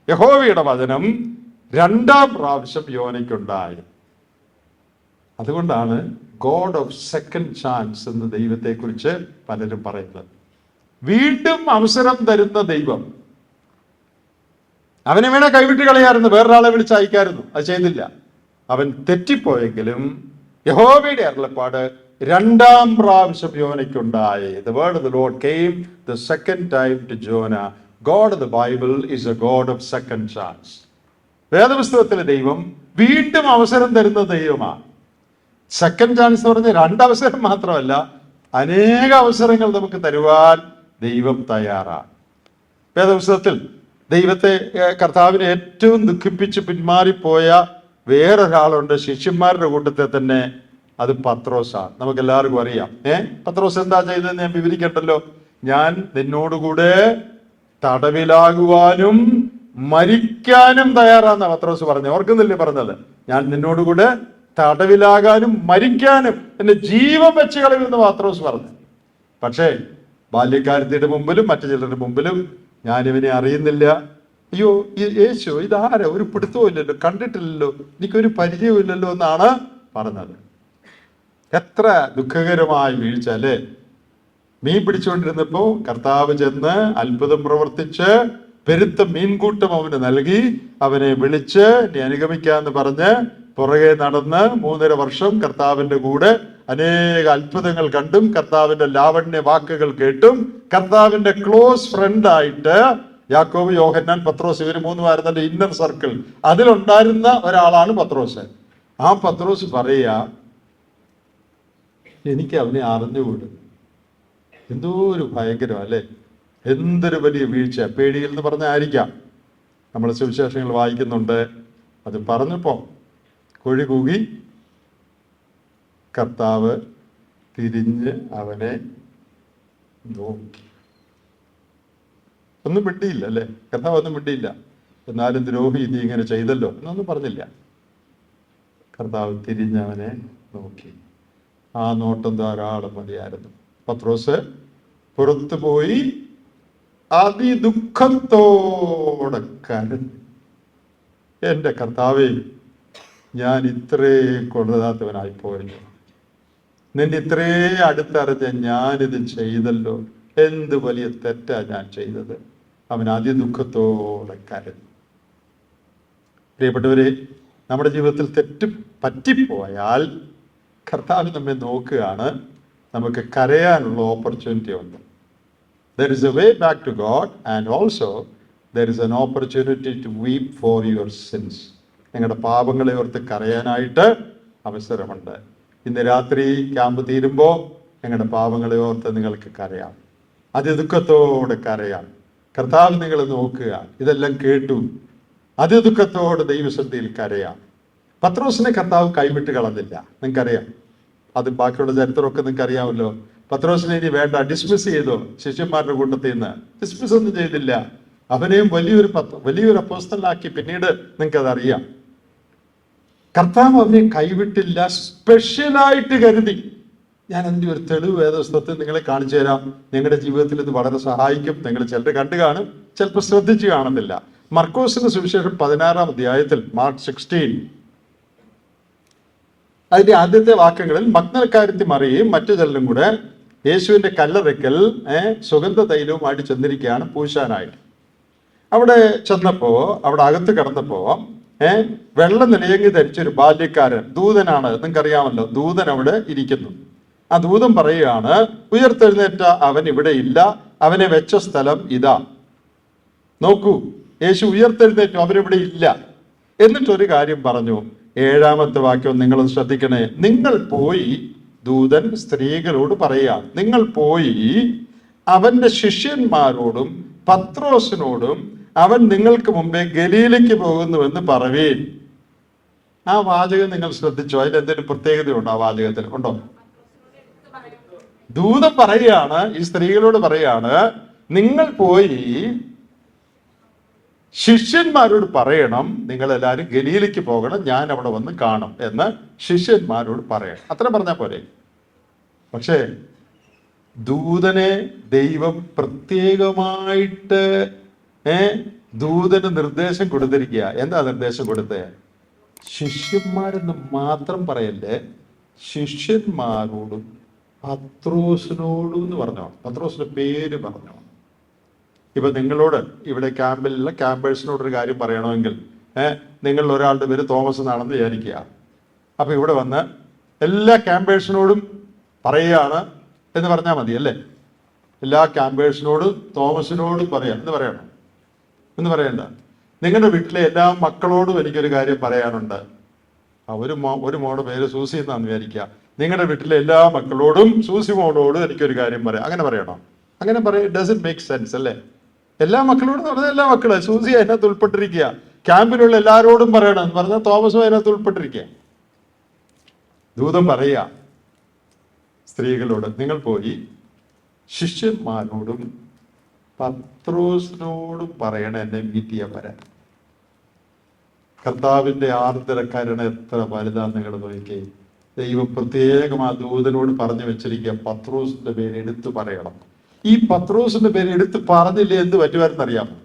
യഹോവയുടെ വചനം 2ാം പ്രാവശ്യം യോനയ്ക്കുണ്ടായി. അതുകൊണ്ടാണ് ഗോഡ് ഓഫ് സെക്കൻഡ് ചാൻസ് എന്ന് ദൈവത്തെക്കുറിച്ച് പലരും പറയുന്നത്. വീണ്ടും അവസരം തരുന്ന ദൈവം. അവനെ വേണേ കൈവിട്ട് കളയായിരുന്നു, വേറൊരാളെ വിളിച്ച് അയക്കായിരുന്നു, അത് ചെയ്തില്ല. അവൻ തെറ്റിപ്പോയെങ്കിലും യഹോവയുടെ അരുളപ്പാട് 2ാം പ്രാവശ്യം യോനയ്ക്കുണ്ടായി. The word of the Lord came the second time to Jonah. God of the Bible is a God of second chance. വേദപുസ്തകത്തിലെ ദൈവം വീണ്ടും അവസരം തരുന്ന ദൈവമാണ്. സെക്കൻഡ് ചാൻസ് എന്ന് പറഞ്ഞാൽ 2 അവസരം മാത്രമല്ല, അനേക അവസരങ്ങൾ നമുക്ക് തരുവാൻ ദൈവം തയ്യാറാണ്. വേദപുസ്തകത്തിൽ ദൈവത്തെ, കർത്താവിനെ ഏറ്റവും ദുഃഖിപ്പിച്ച് പിന്മാറിപ്പോയ വേറൊരാളുണ്ട് ശിഷ്യന്മാരുടെ കൂട്ടത്തിൽ തന്നെ. അത് പത്രോസാണ്. നമുക്ക് എല്ലാവർക്കും അറിയാം. പത്രോസ് എന്താ ചെയ്തതെന്ന് ഞാൻ വിവരിക്കട്ടല്ലോ. ഞാൻ നിന്നോടുകൂടെ തടവിലാകുവാനും മരിക്കാനും തയ്യാറാന്ന പത്രോസ് പറഞ്ഞു. ഓർക്കുന്നില്ലേ പറഞ്ഞത്? ഞാൻ നിന്നോടുകൂടെ തടവിലാകാനും മരിക്കാനും എന്റെ ജീവൻ വെച്ച് കളയുമെന്ന് പത്രോസ് പറഞ്ഞു. പക്ഷേ ബാല്യക്കാരത്തിയുടെ മുമ്പിലും മറ്റു ചിലരുടെ മുമ്പിലും ഞാൻ ഇവനെ അറിയുന്നില്ല, അയ്യോ യേശു ഇതാരാ, ഒരു പിടുത്തവും ഇല്ലല്ലോ, കണ്ടിട്ടില്ലല്ലോ, എനിക്കൊരു പരിചയവും ഇല്ലല്ലോ എന്നാണ് പറഞ്ഞത്. എത്ര ദുഃഖകരമായ വീഴ്ച അല്ലേ? മീൻ പിടിച്ചുകൊണ്ടിരുന്നപ്പോ കർത്താവ് ചെന്ന് അത്ഭുതം പ്രവർത്തിച്ച് പെരുത്ത മീൻകൂട്ടം അവന് നൽകി, അവനെ വിളിച്ച് നീ അനുഗമിക്കാന്ന് പറഞ്ഞ് പുറകെ നടന്ന് 3.5 വർഷം കർത്താവിന്റെ കൂടെ അനേക അത്ഭുതങ്ങൾ കണ്ടും കർത്താവിന്റെ ലാവണ്യ വാക്കുകൾ കേട്ടും കർത്താവിന്റെ ക്ലോസ് ഫ്രണ്ട് ആയിട്ട് യാക്കോബ്, യോഹന്നാൻ, പത്രോസ്, ഇവര് 3 പേരുടെ ഇന്നർ സർക്കിൾ, അതിലുണ്ടായിരുന്ന ഒരാളാണ് പത്രോസ്. ആ പത്രോസ് പറയാ, എനിക്ക് അവനെ അറിഞ്ഞുകൂടും. എന്തോ ഒരു ഭയങ്കരം അല്ലേ, എന്തൊരു വലിയ വീഴ്ച. പേടിയിൽ എന്ന് പറഞ്ഞായിരിക്കാം. നമ്മൾ സുവിശേഷങ്ങൾ വായിക്കുന്നുണ്ട്. അത് പറഞ്ഞപ്പോ കോഴി കൂകി, കർത്താവ് തിരിഞ്ഞ് അവനെ നോക്കി. ഒന്നും മിണ്ടിയില്ല അല്ലേ? കർത്താവ് ഒന്നും മിണ്ടിയില്ല. എന്നാലും ദ്രോഹി നീ ഇങ്ങനെ ചെയ്തല്ലോ എന്നൊന്നും പറഞ്ഞില്ല. കർത്താവ് തിരിഞ്ഞവനെ നോക്കി. ആ നോട്ടം ധാരാളം മതിയായിരുന്നു. പത്രോസ് പുറത്തു പോയി അതിദുഃഖത്തോടെ കരഞ്ഞു. എൻ്റെ കർത്താവേ, ഞാൻ ഇത്രേ കൊള്ളതാത്തവനായി പോയല്ലോ, നിന്റെ ഇത്രേ അടുത്തറിഞ്ഞ് ഞാനിത് ചെയ്തല്ലോ, എന്ത് വലിയ തെറ്റാ ഞാൻ ചെയ്തത്. അവൻ അതിദുഃഖത്തോടെ കരഞ്ഞു. പ്രിയപ്പെട്ടവരെ, നമ്മുടെ ജീവിതത്തിൽ തെറ്റ് പറ്റിപ്പോയാൽ കർത്താവ് നമ്മെ നോക്കുകയാണ്. നമുക്ക് കരയാനുള്ള ഓപ്പർച്യൂണിറ്റി ഉണ്ട്. There is a way back to God and also there is an opportunity to weep for your sins. നിങ്ങളുടെ പാപങ്ങളെ ഓർത്ത് കരയാനായിട്ട് അവസരമുണ്ട്. ഇന്ന് രാത്രി ക്യാമ്പ് തീരുമ്പോൾ നിങ്ങളുടെ പാപങ്ങളെ ഓർത്ത് നിങ്ങൾക്ക് കരയാം, അതിദുഃഖത്തോടെ കരയാം. കർത്താവ് നിങ്ങളെ നോക്കുക. ഇതെല്ലാം കേട്ടു അതിദുഃഖത്തോടെ ദൈവസന്നിധിയിൽ കരയാം. പത്രോസിനെ കർത്താവ് കൈവിട്ട് കളഞ്ഞില്ല. നിങ്ങൾക്കറിയാം, അത് ബാക്കിയുള്ള ചരിത്രമൊക്കെ നിങ്ങൾക്ക് അറിയാമല്ലോ. പത്രോസിനെ ഇനി വേണ്ട, ഡിസ്മിസ് ചെയ്തോ ശിഷ്യന്മാരുടെ കൂട്ടത്തിൽ നിന്ന്. ഡിസ്മിസ് ഒന്നും ചെയ്തില്ല. അവനെയും വലിയൊരു അപ്പോസ്തലനാക്കി. പിന്നീട് നിങ്ങൾക്കത് അറിയാം. കർത്താവ് അവനെ കൈവിട്ടില്ല, സ്പെഷ്യലായിട്ട് കരുതി. ഞാൻ അതിൻ്റെ ഒരു തെളിവ് വേദപുസ്തകത്തിൽ നിങ്ങളെ കാണിച്ചു തരാം. നിങ്ങളുടെ ജീവിതത്തിൽ ഇത് വളരെ സഹായിക്കും. നിങ്ങൾ ചിലർ കണ്ടു കാണും, ചിലപ്പോൾ ശ്രദ്ധിച്ചു കാണുന്നില്ല. മർക്കോസിന്റെ സുവിശേഷം 16-ാം അധ്യായത്തിൽ, മാർക്ക് 16, അതിന്റെ ആദ്യത്തെ വാക്യങ്ങളിൽ മഗ്ദലക്കാരത്തി മറിയയും മറ്റു ചിലരും കൂടെ യേശുവിന്റെ കല്ലറയ്ക്കൽ സുഗന്ധ തൈലവുമായിട്ട് ചെന്നിരിക്കുകയാണ് പൂശാനായിട്ട്. അവിടെ ചെന്നപ്പോ, അവിടെ അകത്ത് കിടന്നപ്പോ വെള്ള നിലയങ്കി ധരിച്ചൊരു ബാല്യക്കാരൻ, ദൂതനാണ്, നിങ്ങൾക്കറിയാമല്ലോ, ദൂതൻ അവിടെ ഇരിക്കുന്നു. ആ ദൂതൻ പറയുകയാണ്, ഉയർത്തെഴുന്നേറ്റ അവൻ ഇവിടെ ഇല്ല, അവനെ വെച്ച സ്ഥലം ഇതാ. നോക്കൂ, യേശു ഉയർത്തെഴുന്നേറ്റു, അവരിവിടെ ഇല്ല. എന്നിട്ടൊരു കാര്യം പറഞ്ഞു. 7-ാമത്തെ വാക്യം നിങ്ങൾ ശ്രദ്ധിക്കണേ. നിങ്ങൾ പോയി, ദൂതൻ സ്ത്രീകളോട് പറയാ, നിങ്ങൾ പോയി അവന്റെ ശിഷ്യന്മാരോടും പത്രോസിനോടും അവൻ നിങ്ങൾക്ക് മുമ്പേ ഗലീലയ്ക്ക് പോകുന്നുവെന്ന് പറവീൻ. ആ വാചകം നിങ്ങൾ ശ്രദ്ധിച്ചോ? അതിലെന്തെങ്കിലും പ്രത്യേകതയുണ്ടോ? ആ വാചകത്തിൽ ഉണ്ടോ? ദൂതൻ പറയുകയാണ്, ഈ സ്ത്രീകളോട് പറയാണ്, നിങ്ങൾ പോയി ശിഷ്യന്മാരോട് പറയണം, നിങ്ങളെല്ലാവരും ഗലീലയ്ക്ക് പോകണം, ഞാൻ അവിടെ വന്ന് കാണും എന്ന് ശിഷ്യന്മാരോട് പറയണം. അത്ര പറഞ്ഞാൽ പോരെ. പക്ഷേ ദൂതനെ ദൈവം പ്രത്യേകമായിട്ട് ദൂതന് നിർദ്ദേശം കൊടുത്തിരിക്കുക. എന്താ നിർദ്ദേശം കൊടുത്തേ? ശിഷ്യന്മാരെന്ന് മാത്രം പറയല്ലേ, ശിഷ്യന്മാരോടും പത്രോസിനോടും എന്ന് പറഞ്ഞോ. പത്രോസിന്റെ പേര് പറഞ്ഞോ. ഇപ്പൊ നിങ്ങളോട് ഇവിടെ ക്യാമ്പിലുള്ള ക്യാമ്പേഴ്സിനോടൊരു കാര്യം പറയണമെങ്കിൽ നിങ്ങളിൽ ഒരാളുടെ പേര് തോമസ് എന്നാണെന്ന് വിചാരിക്കുക. അപ്പൊ ഇവിടെ വന്ന് എല്ലാ ക്യാമ്പേഴ്സിനോടും പറയുകയാണ് എന്ന് പറഞ്ഞാൽ മതി അല്ലേ? എല്ലാ ക്യാമ്പേഴ്സിനോടും തോമസിനോടും പറയാം എന്ന് പറയണം എന്ന് പറയണ്ട. നിങ്ങളുടെ വീട്ടിലെ എല്ലാ മക്കളോടും എനിക്കൊരു കാര്യം പറയാനുണ്ട്. ഒരു മോളുടെ പേര് സൂസി എന്നാന്ന് വിചാരിക്കുക. നിങ്ങളുടെ വീട്ടിലെ എല്ലാ മക്കളോടും സൂസി മോളോടും എനിക്കൊരു കാര്യം പറയാം. അങ്ങനെ പറയണോ? അങ്ങനെ പറയാം. ഡസ് ഇറ്റ് മേക്ക് സെൻസ് അല്ലേ? എല്ലാ മക്കളോടും പറഞ്ഞാൽ എല്ലാ മക്കളും. സൂസി അതിനകത്ത് ഉൾപ്പെട്ടിരിക്കുക. ക്യാമ്പിലുള്ള എല്ലാവരോടും പറയണം എന്ന് പറഞ്ഞാൽ തോമസും അതിനകത്ത് ഉൾപ്പെട്ടിരിക്കുക. ദൂതൻ പറയുക സ്ത്രീകളോട്, നിങ്ങൾ പോയി ശിഷ്യന്മാരോടും പത്രോസിനോടും പറയണം എന്നെ മീറ്റ് ചെയ്യാൻ വരാൻ. കർത്താവിന്റെ ആർദ്ര കരുണ എത്ര വലുതാന്ന് നിങ്ങൾ നോക്കിക്കേ. ദൈവം പ്രത്യേകം ആ ദൂതനോട് പറഞ്ഞു വെച്ചിരിക്കുക, പത്രോസിന്റെ പേര് എടുത്തു പറയണം. ഈ പത്രോസിന്റെ പേര് എടുത്ത് പറഞ്ഞില്ലേ എന്ത് പറ്റുമായിരുന്നറിയാമോ?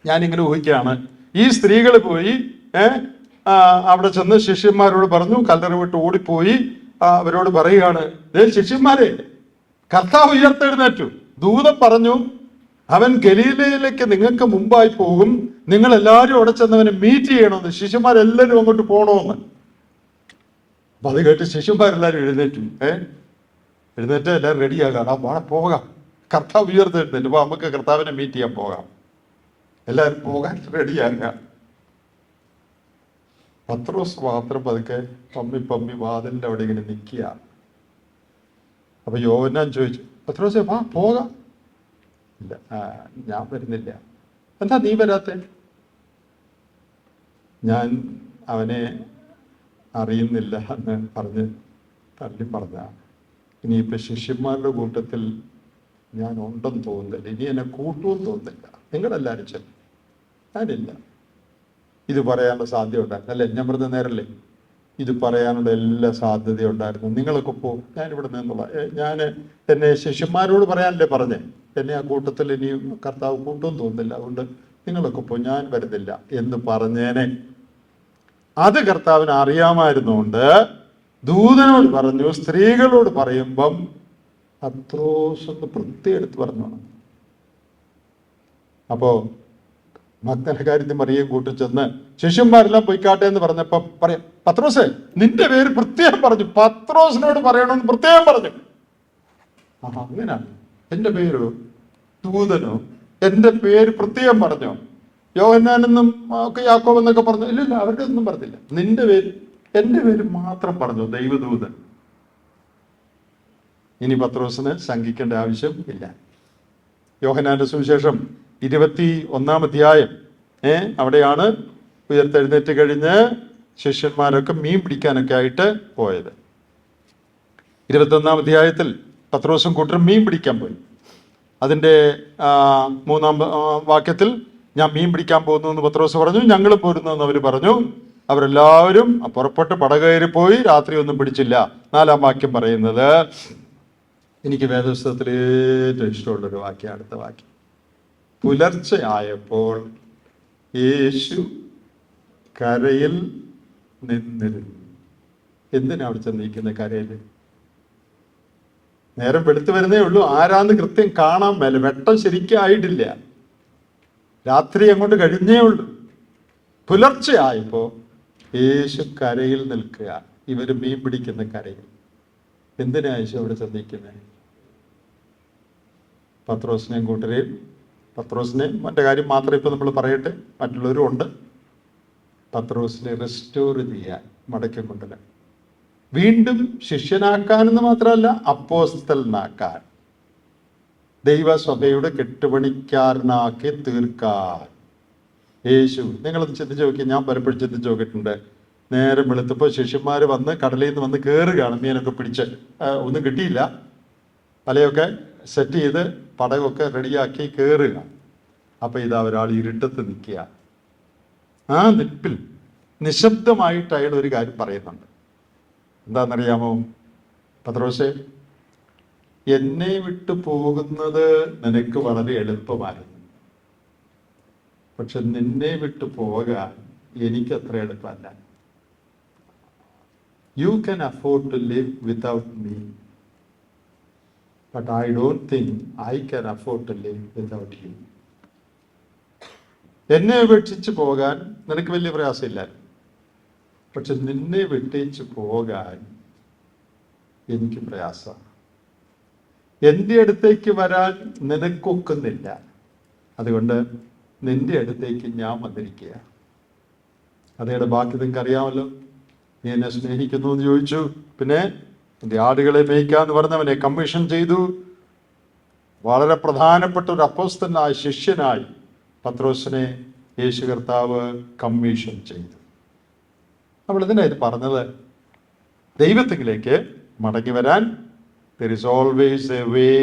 ഞാനിങ്ങനെ ഊഹിക്കുകയാണ്. ഈ സ്ത്രീകൾ പോയി അവിടെ ചെന്ന് ശിഷ്യന്മാരോട് പറഞ്ഞു, കല്ലറ വിട്ട് ഓടിപ്പോയി അവരോട് പറയുകയാണ്, ശിഷ്യന്മാരെ, കർത്താവ് ഉയർത്തെഴുന്നേറ്റു. ദൂതൻ പറഞ്ഞു, അവൻ ഗലീലയിലേക്ക് നിങ്ങൾക്ക് മുമ്പായി പോകും, നിങ്ങൾ എല്ലാവരും അവിടെ ചെന്നവനെ മീറ്റ് ചെയ്യണമെന്ന്. ശിഷ്യന്മാരെല്ലാവരും അങ്ങോട്ട് പോകണമെന്ന്. അപ്പൊ അത് കേട്ട് ശിഷ്യന്മാരെല്ലാവരും എഴുന്നേറ്റു. എഴുന്നേറ്റ് എല്ലാവരും റെഡിയാകാം. വാഴ പോകാം, കർത്താവ് ഉയർത്തെഴുന്നേറ്റ്, അപ്പൊ നമുക്ക് കർത്താവിനെ മീറ്റ് ചെയ്യാൻ പോകാം. എല്ലാവരും പോകാൻ റെഡിയാകാം. പത്രോസ് മാത്രം പതുക്കെ പമ്മി വാതിലിന്റെ അവിടെ ഇങ്ങനെ നിൽക്കുക. അപ്പൊ യോഹന്നാൻ ചോദിച്ചു, പത്രോസേ വാ പോകാം. ഇല്ല, ഞാൻ വരുന്നില്ല. എന്താ നീ വരാത്തെ? ഞാൻ അവനെ അറിയുന്നില്ല എന്ന് പറഞ്ഞ് തള്ളി പറഞ്ഞ. ഇനിയിപ്പോൾ ശിഷ്യന്മാരുടെ കൂട്ടത്തിൽ ഞാൻ ഉണ്ടെന്ന് തോന്നുന്നില്ല, ഇനി എന്നെ കൂട്ടുമെന്ന് തോന്നുന്നില്ല. നിങ്ങളെല്ലാവരും ചെല്ലും, ഞാനില്ല. ഇത് പറയാനുള്ള സാധ്യത ഉണ്ടായിരുന്നു അല്ലേ? ഞാൻ പറഞ്ഞ നേരല്ലേ, ഇത് പറയാനുള്ള എല്ലാ സാധ്യത ഉണ്ടായിരുന്നു. നിങ്ങളൊക്കെ പോ, ഞാനിവിടെ നിന്നുള്ള എന്നെ ശിഷ്യന്മാരോട് പറയാനല്ലേ പറഞ്ഞേ. എന്നെ ആ കൂട്ടത്തിൽ ഇനി കർത്താവ് കൂട്ടുമെന്ന് തോന്നുന്നില്ല, അതുകൊണ്ട് നിങ്ങളൊക്കെ പോ, ഞാൻ വരുന്നില്ല എന്ന് പറഞ്ഞേനെ. അത് കർത്താവിന് അറിയാമായിരുന്നുകൊണ്ട് ദൂതനോട് പറഞ്ഞു. സ്ത്രീകളോട് പറയുമ്പം പത്രോസ് പ്രത്യേകം എടുത്ത് പറഞ്ഞു. അപ്പോ മഗ്ദലയുടെ കാര്യത്തിൽ മറിയം കൂട്ടിച്ചെന്ന് ശിഷ്യന്മാരെല്ലാം പൊയ്ക്കാട്ടെ എന്ന് പറഞ്ഞപ്പോ പറയാം, പത്രോസേ നിന്റെ പേര് പ്രത്യേകം പറഞ്ഞു, പത്രോസിനോട് പറയണമെന്ന് പ്രത്യേകം പറഞ്ഞു. അങ്ങനെയാണ് എന്റെ പേരോ? ദൂതനോ എന്റെ പേര് പ്രത്യേകം പറഞ്ഞോ? യോഹന്നാനെന്നും ഒക്കെ യാക്കോബ് എന്നൊക്കെ പറഞ്ഞു? ഇല്ല, അവരുടെ ഒന്നും പറഞ്ഞില്ല. നിന്റെ പേര്, എന്റെ പേര് മാത്രം പറഞ്ഞു, ദൈവദൂതൻ. ഇനി പത്രോസിന് ശങ്കിക്കേണ്ട ആവശ്യം ഇല്ല. യോഹന്നാന്റെ സുവിശേഷം 21 അധ്യായം അവിടെയാണ് ഉയർത്തെഴുന്നേറ്റ് കഴിഞ്ഞ് ശിഷ്യന്മാരൊക്കെ മീൻ പിടിക്കാനൊക്കെ ആയിട്ട് പോയത്. 21 അധ്യായത്തിൽ പത്രോസും കൂട്ടരും മീൻ പിടിക്കാൻ പോയി. അതിൻ്റെ 3-ാം വാക്യത്തിൽ ഞാൻ മീൻ പിടിക്കാൻ പോകുന്നു എന്ന് പത്രോസ് പറഞ്ഞു. ഞങ്ങൾ പോരുന്നു എന്ന് അവർ പറഞ്ഞു. അവരെല്ലാവരും പുറപ്പെട്ട് പടകയറി പോയി, രാത്രി ഒന്നും പിടിച്ചില്ല. 4-ാം വാക്യം പറയുന്നത്, എനിക്ക് വേദപുസ്തകത്തിൽ ഏറ്റവും ഇഷ്ടമുള്ളൊരു വാക്യം, അടുത്ത വാക്യം. പുലർച്ചെ ആയപ്പോൾ യേശു കരയിൽ നിന്നിരുന്നു. എന്തിനാ അവിടെ ചെന്നിരിക്കുന്ന കരയിൽ? നേരം വെളുത്തു വരുന്നേ ഉള്ളൂ. ആരാന്ന് കൃത്യം കാണാൻ മേല. വെട്ടം ശരിക്കും ആയിട്ടില്ല. രാത്രി അങ്ങോട്ട് കഴിഞ്ഞേ ഉള്ളൂ. പുലർച്ചെ ആയപ്പോ യേശു കരയിൽ നിൽക്കുക. ഇവര് മീൻ പിടിക്കുന്ന കരയിൽ. എന്തിനാ യേശു അവിടെ ചെന്നിരിക്കുന്നത്? പത്രോസിനെയും കൂട്ടരെയും, പത്രോസിനെ മറ്റേ കാര്യം മാത്രമേ ഇപ്പൊ നമ്മൾ പറയട്ടെ, മറ്റുള്ളവരും ഉണ്ട്. പത്രോസിനെ റെസ്റ്റോർ ചെയ്യാൻ, മടക്കി കൊണ്ടുവരാൻ, വീണ്ടും ശിഷ്യനാക്കാനെന്ന് മാത്രമല്ല അപ്പോസ്തലനാക്കാൻ, ദൈവസഭയുടെ കെട്ടുപണിക്കാരനാക്കി തീർക്കാൻ യേശു. നിങ്ങളത് ചിന്തിച്ച് നോക്കി. ഞാൻ പലപ്പോഴും ചിന്തിച്ച് നോക്കിയിട്ടുണ്ട്. നേരം വെളുത്തപ്പോൾ ശിഷ്യന്മാർ വന്ന് കടലിൽ നിന്ന് വന്ന് കയറുകയാണ്. മീനൊക്കെ പിടിച്ച് ഒന്നും കിട്ടിയില്ല. വലയൊക്കെ സെറ്റ് ചെയ്ത് പടകൊക്കെ റെഡിയാക്കി കയറുക. അപ്പൊ ഇതാ ഒരാൾ ഇരുട്ടത്ത് നിൽക്കുക. ആ നിൽപ്പിൽ നിശബ്ദമായിട്ട് അയാൾ ഒരു കാര്യം പറയുന്നുണ്ട്. എന്താണെന്നറിയാമോ? പത്രോസേ, എന്നെ വിട്ടു പോകുന്നത് നിനക്ക് വളരെ എളുപ്പമായിരുന്നു, പക്ഷെ നിന്നെ വിട്ടു പോകാൻ എനിക്ക് അത്ര എളുപ്പമല്ല. You can afford to live without me, but I don't think I can afford to live without you. എന്നെ ഉപേക്ഷിച്ച് പോകാൻ നിനക്ക് വലിയ പ്രയാസമില്ലായിരുന്നു, പക്ഷെ നിന്നെ വിട്ടേച്ച് പോകാൻ എനിക്ക് പ്രയാസമാണ്. എൻ്റെ അടുത്തേക്ക് വരാൻ നിനക്കൊക്കുന്നില്ല, അതുകൊണ്ട് നിന്റെ അടുത്തേക്ക് ഞാൻ വന്നിരിക്കുക. അതേടെ ബാക്കി നിങ്ങൾക്ക് അറിയാമല്ലോ. നീ എന്നെ സ്നേഹിക്കുന്നു എന്ന് ചോദിച്ചു, പിന്നെ എൻ്റെ ആടുകളെ മേയ്ക്കാന്ന് പറഞ്ഞവനെ കമ്മീഷൻ ചെയ്തു. വളരെ പ്രധാനപ്പെട്ട ഒരു അപ്പോസ്തലനായ ശിഷ്യനായി പത്രോസിനെ യേശു കർത്താവ് കമ്മീഷൻ ചെയ്തു. നമ്മൾ ഇതിനായിട്ട് പറഞ്ഞത്, ദൈവത്തിലേക്ക് മടങ്ങി വരാൻ there is always a way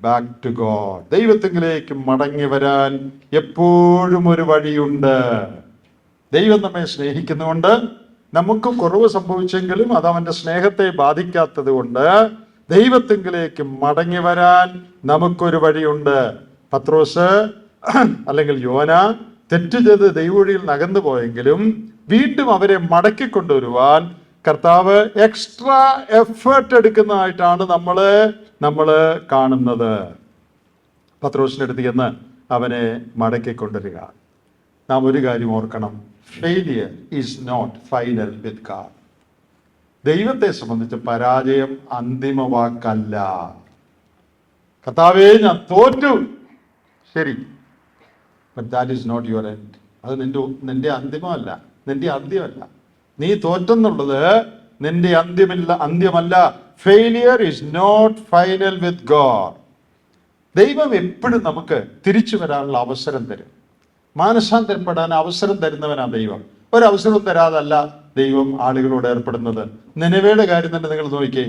back to God. ദൈവത്തിലേക്ക് മടങ്ങി വരാൻ എപ്പോഴും ഒരു വഴിയുണ്ട്. ദൈവം നമ്മെ സ്നേഹിക്കുന്നുകൊണ്ട്, നമുക്ക് കുറവ് സംഭവിച്ചെങ്കിലും അത് അവന്റെ സ്നേഹത്തെ ബാധിക്കാത്തത് കൊണ്ട് ദൈവത്തിലേക്ക് മടങ്ങി വരാൻ നമുക്കൊരു വഴിയുണ്ട്. പത്രോസ് അല്ലെങ്കിൽ യോന തെറ്റ് ചെയ്ത് ദൈവവഴിയിൽ നകന്നു പോയെങ്കിലും വീണ്ടും അവരെ മടക്കി കൊണ്ടുവരുവാൻ കർത്താവ് എക്സ്ട്രാ എഫേർട്ട് എടുക്കുന്നതായിട്ടാണ് നമ്മൾ കാണുന്നത്. പത്രോസിന്റെ അടുത്ത് ചെന്ന് അവനെ മടക്കി കൊണ്ടുവരിക. നാം ഒരു കാര്യം ഓർക്കണം, failure is not final with God. ദൈവത്തെ സംബന്ധിച്ച് പരാജയം അന്തിമ വാക്കല്ല. കർത്താവേ, ഞാൻ തോറ്റു, ശരി, but that is not your end. അത് നിന്റെ അന്തിമമല്ല, നിന്റെ അന്ത്യമല്ല. നീ തോറ്റെന്നുള്ളത് നിന്റെ അന്ത്യമല്ല. Failure is not final with God. ദൈവം എപ്പോഴും നമുക്ക് തിരിച്ചു വരാനുള്ള അവസരം തരും, മാനസാന്തരപ്പെടാൻ അവസരം തരുന്നവനാണ് ദൈവം. ഒരവസരവും തരാതല്ല ദൈവം ആളുകളോട് ഏർപ്പെടുന്നത്. നിനവയുടെ കാര്യം തന്നെ നിങ്ങൾ നോക്കിക്കേ.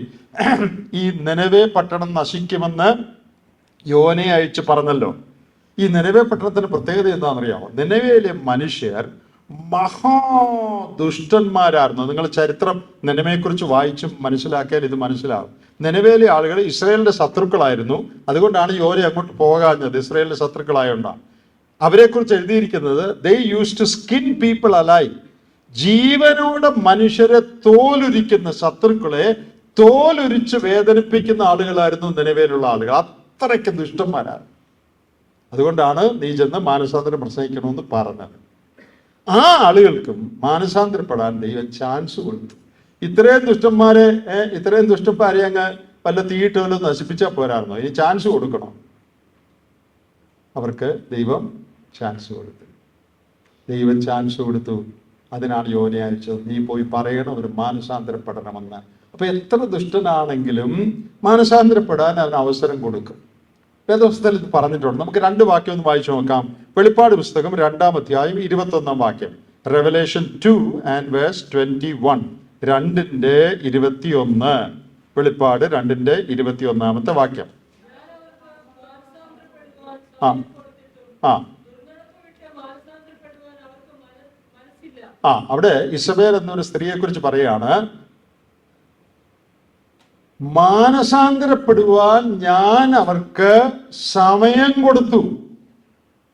ഈ നിനവേ പട്ടണം നശിക്കുമെന്ന് യോനയെ അയച്ച് പറഞ്ഞല്ലോ. ഈ നിനവേ പട്ടണത്തിന്റെ പ്രത്യേകത എന്താണെന്നറിയാമോ? നിനവയിലെ മനുഷ്യർ മഹാദുഷ്ടന്മാരായിരുന്നു. നിങ്ങൾ ചരിത്രം നിനവയെക്കുറിച്ച് വായിച്ചും മനസ്സിലാക്കിയാൽ ഇത് മനസ്സിലാവും. നിനവയിലെ ആളുകൾ ഇസ്രായേലിന്റെ ശത്രുക്കളായിരുന്നു. അതുകൊണ്ടാണ് യോന അങ്ങോട്ട് പോകാഞ്ഞത്, ഇസ്രായേലിന്റെ ശത്രുക്കളായോണ്ടാണ്. അവരെക്കുറിച്ച് എഴുതിയിരിക്കുന്നത് they use to skin people alive. ജീവനോടെ മനുഷ്യരെ തോലുരിക്കുന്ന, ശത്രുക്കളെ തോലുരിച്ച് വേദനിപ്പിക്കുന്ന ആളുകളായിരുന്നു നിനവയിലുള്ള ആളുകൾ. അത്രയ്ക്ക് ദുഷ്ടന്മാരാണ്. അതുകൊണ്ടാണ് നീ ചെന്ന് മാനസാന്തരം പ്രസംഗിക്കണമെന്ന് പറഞ്ഞത്. ആ ആളുകൾക്കും മാനസാന്തരപ്പെടാൻ ദൈവം ചാൻസ് കൊടുത്തു. ഇത്രയും ദുഷ്ടന്മാരെ അങ്ങ് വല്ല തീയിട്ട് വല്ലതും നശിപ്പിച്ചാൽ പോരായിരുന്നോ? ഇനി ചാൻസ് കൊടുക്കണം. അവർക്ക് ദൈവം ചാൻസ് കൊടുത്തു. അതിനാണ് യോനയെ അയച്ചത്. നീ പോയി പറയണം അവർ മാനസാന്തരപ്പെടണമെന്ന്. അപ്പൊ എത്ര ദുഷ്ടനാണെങ്കിലും മാനസാന്തരപ്പെടാൻ അതിന് അവസരം കൊടുക്കും. വേദപുസ്തകത്തിൽ പറഞ്ഞിട്ടുണ്ട്. നമുക്ക് 2 വാക്യം ഒന്ന് വായിച്ചു നോക്കാം. വെളിപ്പാട് പുസ്തകം 2-ാം അധ്യായം 21-ാം വാക്യം. Revelation 2:21. 2:21. വെളിപ്പാട് 2:21 വാക്യം. അവിടെ ഇസബേൽ എന്നൊരു സ്ത്രീയെ കുറിച്ച് പറയാണ്, മാനസാന്തരപ്പെടുവാൻ ഞാൻ അവർക്ക് സമയം കൊടുത്തു.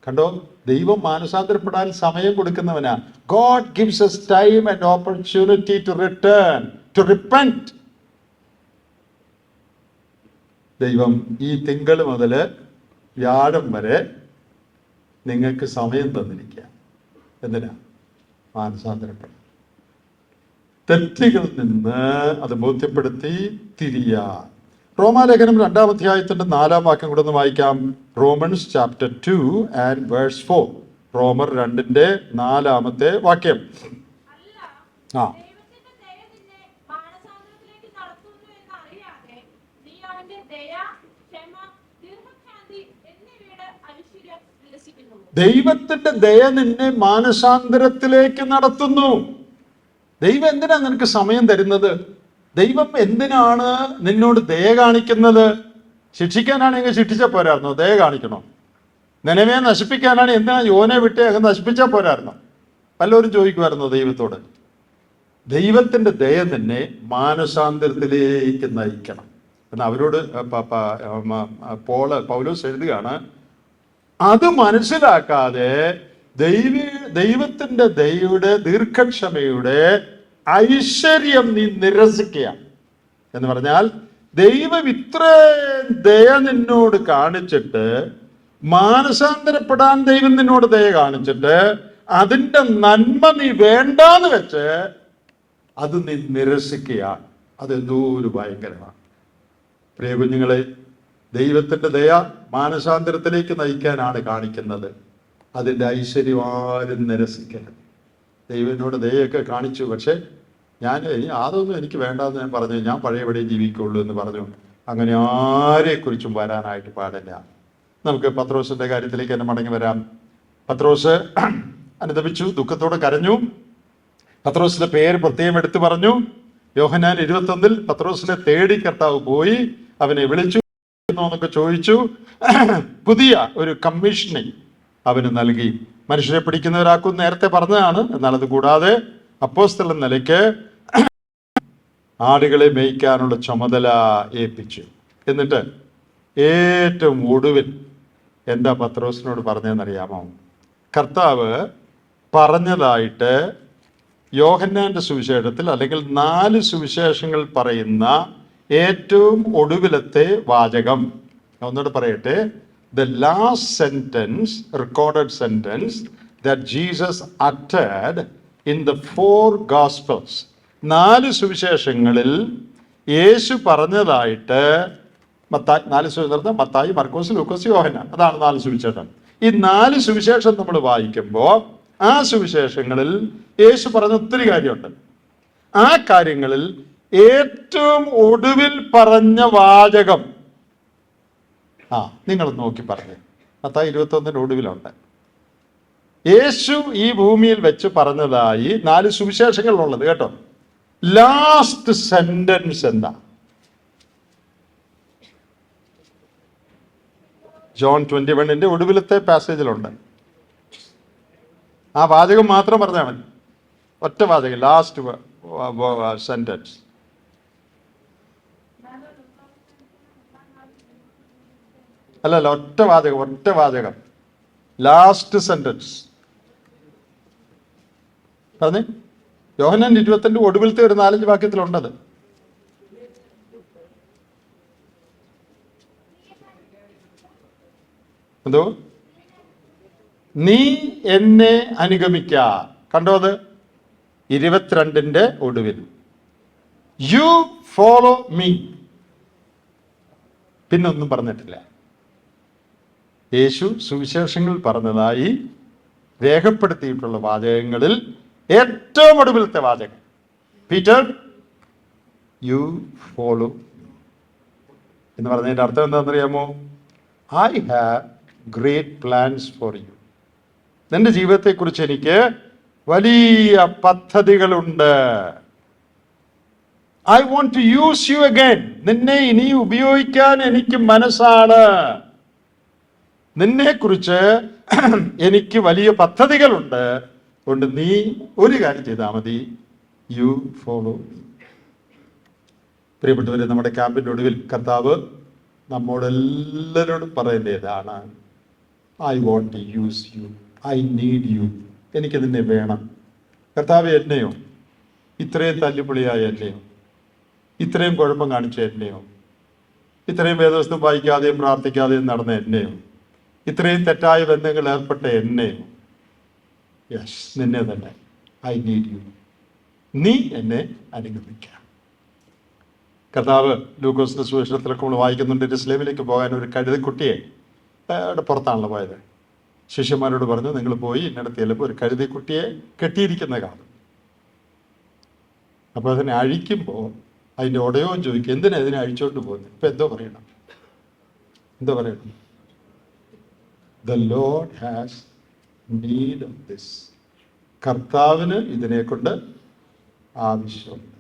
കണ്ടോ, ദൈവം മാനസാന്തരപ്പെടാൻ സമയം കൊടുക്കുന്നവനാ. God gives us time and opportunity to return, to repent. ദൈവം ഈ തിങ്കൾ മുതൽ വ്യാഴം വരെ നിങ്ങൾക്ക് സമയം തന്നിരിക്കുക. എന്തിനാ? മാനസാന്തരപ്പെടാൻ, തെറ്റുകളിൽ നിന്ന് അത് ബോധ്യപ്പെടുത്തി തിരിയാൻ. റോമാലേഖനം 2-ാം അധ്യായത്തിന്റെ 4-ാം വാക്യം കൂടെ ഒന്ന് വായിക്കാം. Romance chapter 2:4. റോമർ 2:4 വാക്യം. ദൈവത്തിന്റെ ദയ നിന്നെ മാനസാന്തരത്തിലേക്ക് നടത്തുന്നു. ദൈവം എന്തിനാ നിനക്ക് സമയം തരുന്നത്? ദൈവം എന്തിനാണ് നിന്നോട് ദയ കാണിക്കുന്നത്? ശിക്ഷിക്കാനാണെങ്കിൽ ശിക്ഷിച്ച പോരായിരുന്നോ? ദയ കാണിക്കണോ? നിനവെ നശിപ്പിക്കാനാണ് എന്തിനാ യോനെ വിട്ട് അങ്ങ് നശിപ്പിച്ചാൽ പോരായിരുന്നു? പലരും ചോദിക്കുമായിരുന്നു ദൈവത്തോട്. ദൈവത്തിന്റെ ദയ തന്നെ മാനസാന്തരത്തിലേക്ക് നയിക്കണം എന്ന് അവരോട് പൗലോസ് എഴുതുകയാണ്. അത് മനസ്സിലാക്കാതെ ദൈവത്തിന്റെ ദയയുടെ ദീർഘക്ഷമയുടെ ഐശ്വര്യം നീ നിരസിക്കുക എന്ന് പറഞ്ഞാൽ, ദൈവം ഇത്രയും ദയ നിന്നോട് കാണിച്ചിട്ട്, മാനസാന്തരപ്പെടാൻ ദൈവം നിന്നോട് ദയ കാണിച്ചിട്ട്, അതിന്റെ നന്മ നീ വേണ്ടാന്ന് വെച്ച് അത് നീ നിരസിക്കുകയാണ്. അതെന്തോ ഒരു ഭയങ്കരമാണ്. പ്രിയ കുഞ്ഞുങ്ങളെ, ദൈവത്തിന്റെ ദയ മാനസാന്തരത്തിലേക്ക് നയിക്കാനാണ് കാണിക്കുന്നത്. അതിൻ്റെ ഐശ്വര്യം ആരും നിരസിക്കരുത്. ദൈവനോട് ദയൊക്കെ കാണിച്ചു, പക്ഷെ അതൊന്നും എനിക്ക് വേണ്ടാന്ന് ഞാൻ പറഞ്ഞു, ഞാൻ പഴയപടി ജീവിക്കുള്ളൂ എന്ന് പറഞ്ഞു. അങ്ങനെ ആരെക്കുറിച്ചും വരാനായിട്ട് പാടില്ല. നമുക്ക് പത്രോസിന്റെ കാര്യത്തിലേക്ക് തന്നെ മടങ്ങി വരാം. പത്രോസ് അനുതപിച്ചു, ദുഃഖത്തോടെ കരഞ്ഞു. പത്രോസിന്റെ പേര് പ്രത്യേകം എടുത്തു പറഞ്ഞു. യോഹന്നാൻ 21 പത്രോസിനെ തേടി കർത്താവ് പോയി, അവനെ വിളിച്ചു എന്നൊക്കെ ചോദിച്ചു. പുതിയ ഒരു കമ്മീഷനിങ് അവന് നൽകി. മനുഷ്യരെ പിടിക്കുന്നവരാക്കും നേരത്തെ പറഞ്ഞതാണ്. എന്നാൽ അത് കൂടാതെ അപ്പോസ്തലൻ നിലയ്ക്ക് ആടുകളെ മേയ്ക്കാനുള്ള ചുമതല ഏൽപ്പിച്ചു. എന്നിട്ട് ഏറ്റവും ഒടുവിൽ എന്താ പത്രോസിനോട് പറഞ്ഞതെന്നറിയാമോ? കർത്താവ് പറഞ്ഞതായിട്ട് യോഹന്നാന്റെ സുവിശേഷത്തിൽ, അല്ലെങ്കിൽ 4 സുവിശേഷങ്ങൾ പറയുന്ന ഏറ്റവും ഒടുവിലത്തെ വാചകം ഒന്നുകൂടെ പറയട്ടെ. The last sentence, recorded sentence that Jesus uttered in the 4 Gospels. 4 സുവിശേഷങ്ങളിൽ യേശു പറഞ്ഞതായിട്ട് മത്തായി, മർക്കോസ്, ലൂക്കോസ്, യോഹന്നാൻ, അതാണ് 4 സുവിശേഷം. ഈ 4 സുവിശേഷം നമ്മൾ വായിക്കുമ്പോൾ ആ സുവിശേഷങ്ങളിൽ യേശു പറഞ്ഞ ഒത്തിരി കാര്യമുണ്ട്. ആ കാര്യങ്ങളിൽ ഏറ്റവും ഒടുവിൽ പറഞ്ഞ വാചകം നിങ്ങൾ നോക്കി പറഞ്ഞു. മത്തായി 21 ഒടുവിലുണ്ട്. യേശു ഈ ഭൂമിയിൽ വെച്ച് പറഞ്ഞതായി 4 സുവിശേഷങ്ങളിലുള്ളത് കേട്ടോ. ലാസ്റ്റ് സെന്റൻസ് എന്താ? ജോൺ 21 ഒടുവിലത്തെ പാസേജിലുണ്ട്. ആ വാചകം മാത്രം പറഞ്ഞാൽ മതി. ഒറ്റ വാചകം, ലാസ്റ്റ് സെന്റൻസ്. അല്ലല്ല, ഒറ്റ വാചകം, ലാസ്റ്റ് സെന്റൻസ് പറഞ്ഞേ. യോഹന്നാൻ 20 ഒടുവിലത്തെ ഒരു 4-5 വാക്യത്തിലുണ്ടത്. എന്തോ? നീ എന്നെ അനുഗമിക്ക. കണ്ടോ? അത് 22 ഒടുവിൽ. You follow me. പിന്നൊന്നും പറഞ്ഞിട്ടില്ല. യേശു സുവിശേഷങ്ങൾ പറഞ്ഞതായി രേഖപ്പെടുത്തിയിട്ടുള്ള വാചകങ്ങളിൽ ഏറ്റവും ഒടുവിലത്തെ വാചകം, പീറ്റർ യു ഫോളോ എന്ന് പറഞ്ഞതിൻ്റെ അർത്ഥം എന്താണെന്നറിയാമോ? I have great plans for you. നിന്റെ ജീവിതത്തെക്കുറിച്ച് എനിക്ക് വലിയ പദ്ധതികളുണ്ട്. I want to use you again. നിന്നെ ഇനി ഉപയോഗിക്കാൻ എനിക്ക് മനസ്സാണ്. നിന്നെക്കുറിച്ച് എനിക്ക് വലിയ പദ്ധതികളുണ്ട്. അതുകൊണ്ട് നീ ഒരു കാര്യം ചെയ്താൽ മതി, യു ഫോളോ. പ്രിയപ്പെട്ടവരെ, നമ്മുടെ ക്യാമ്പിൻ്റെ ഒടുവിൽ കർത്താവ് നമ്മോടെല്ലാവരോടും പറയേണ്ടതാണ്, I want to use you, I need you. എനിക്ക് നിന്നെ വേണം. കർത്താവ്, എന്നെയോ, ഇത്രയും തല്ലിപ്പൊളിയായ എന്നെയോ, ഇത്രയും കുഴപ്പം കാണിച്ച എന്നെയോ, ഇത്രയും വേദവസ്തു വായിക്കാതെയും പ്രാർത്ഥിക്കാതെയും നടന്ന എന്നെയോ, ഇത്രയും തെറ്റായ ബന്ധങ്ങൾ ഏർപ്പെട്ട എന്നെയോ, യെസ്, നിന്നെ തന്നെ, ഐ നീഡ് യു. നീ എന്നെ അനുഗമിക്കാം. കർത്താവ് ലൂക്കോസിന്റെ സുവിശേഷത്തിലൊക്കെ നമ്മൾ വായിക്കുന്നുണ്ട്, ജെറുസലേമിലേക്ക് പോകാൻ ഒരു കഴുതക്കുട്ടിയെ പുറത്താണല്ലോ പോയത്. ശിഷ്യന്മാരോട് പറഞ്ഞു, നിങ്ങൾ പോയി ഇന്നടത്ത് ചിലപ്പോൾ ഒരു കഴുതക്കുട്ടിയെ കെട്ടിയിരിക്കുന്ന കാണും. അപ്പോൾ അതിനെ അഴിക്കുമ്പോൾ അതിൻ്റെ ഉടയവും ചോദിക്കും, എന്തിനാ ഇതിനെ അഴിച്ചോണ്ട് പോകുന്നത്? ഇപ്പം എന്തോ പറയണം? The Lord has need of this. കർത്താവിന് ഇതിനെ കൊണ്ട് ആവശ്യമുണ്ട്.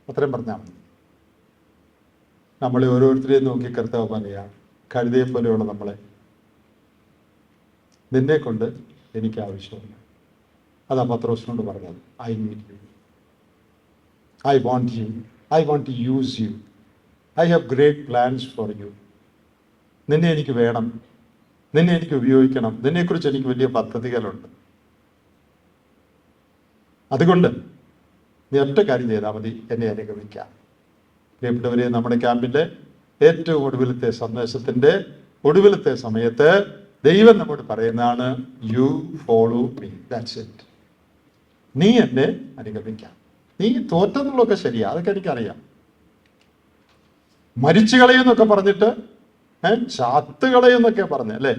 അത്രയും പറഞ്ഞാൽ മതി. നമ്മളെ ഓരോരുത്തരെയും നോക്കി കർത്താവ് പറയാം, കഴുതയെ പോലെയുള്ള നമ്മളെ നിന്നെ കൊണ്ട് എനിക്ക് ആവശ്യമുണ്ട്. അതാ പത്രോസിനോട് പറഞ്ഞത്. I need you, I want you, I want to use you, I have great plans for you. നിന്നെ എനിക്ക് വേണം, നിന്നെ എനിക്ക് ഉപയോഗിക്കണം, നിന്നെക്കുറിച്ച് എനിക്ക് വലിയ പദ്ധതികളുണ്ട്. അതുകൊണ്ട് നീ ഒറ്റ കാര്യം ചെയ്താൽ മതി, എന്നെ അനുഗമിക്കാം. പ്രിയപ്പെട്ടവരെ, നമ്മുടെ ക്യാമ്പിൻ്റെ ഏറ്റവും ഒടുവിലത്തെ സന്ദേശത്തിൻ്റെ ഒടുവിലത്തെ സമയത്ത് ദൈവം നമ്മോട് പറയുന്നതാണ്, you follow me, that's it. നീ എന്നെ അനുഗമിക്കാം. നീ തോറ്റെന്നുള്ളതൊക്കെ ശരിയാ, അതൊക്കെ എനിക്കറിയാം. മരിച്ചു കളയുന്നൊക്കെ പറഞ്ഞിട്ട് ചാത്ത് കളയുന്നൊക്കെ പറഞ്ഞു അല്ലേ,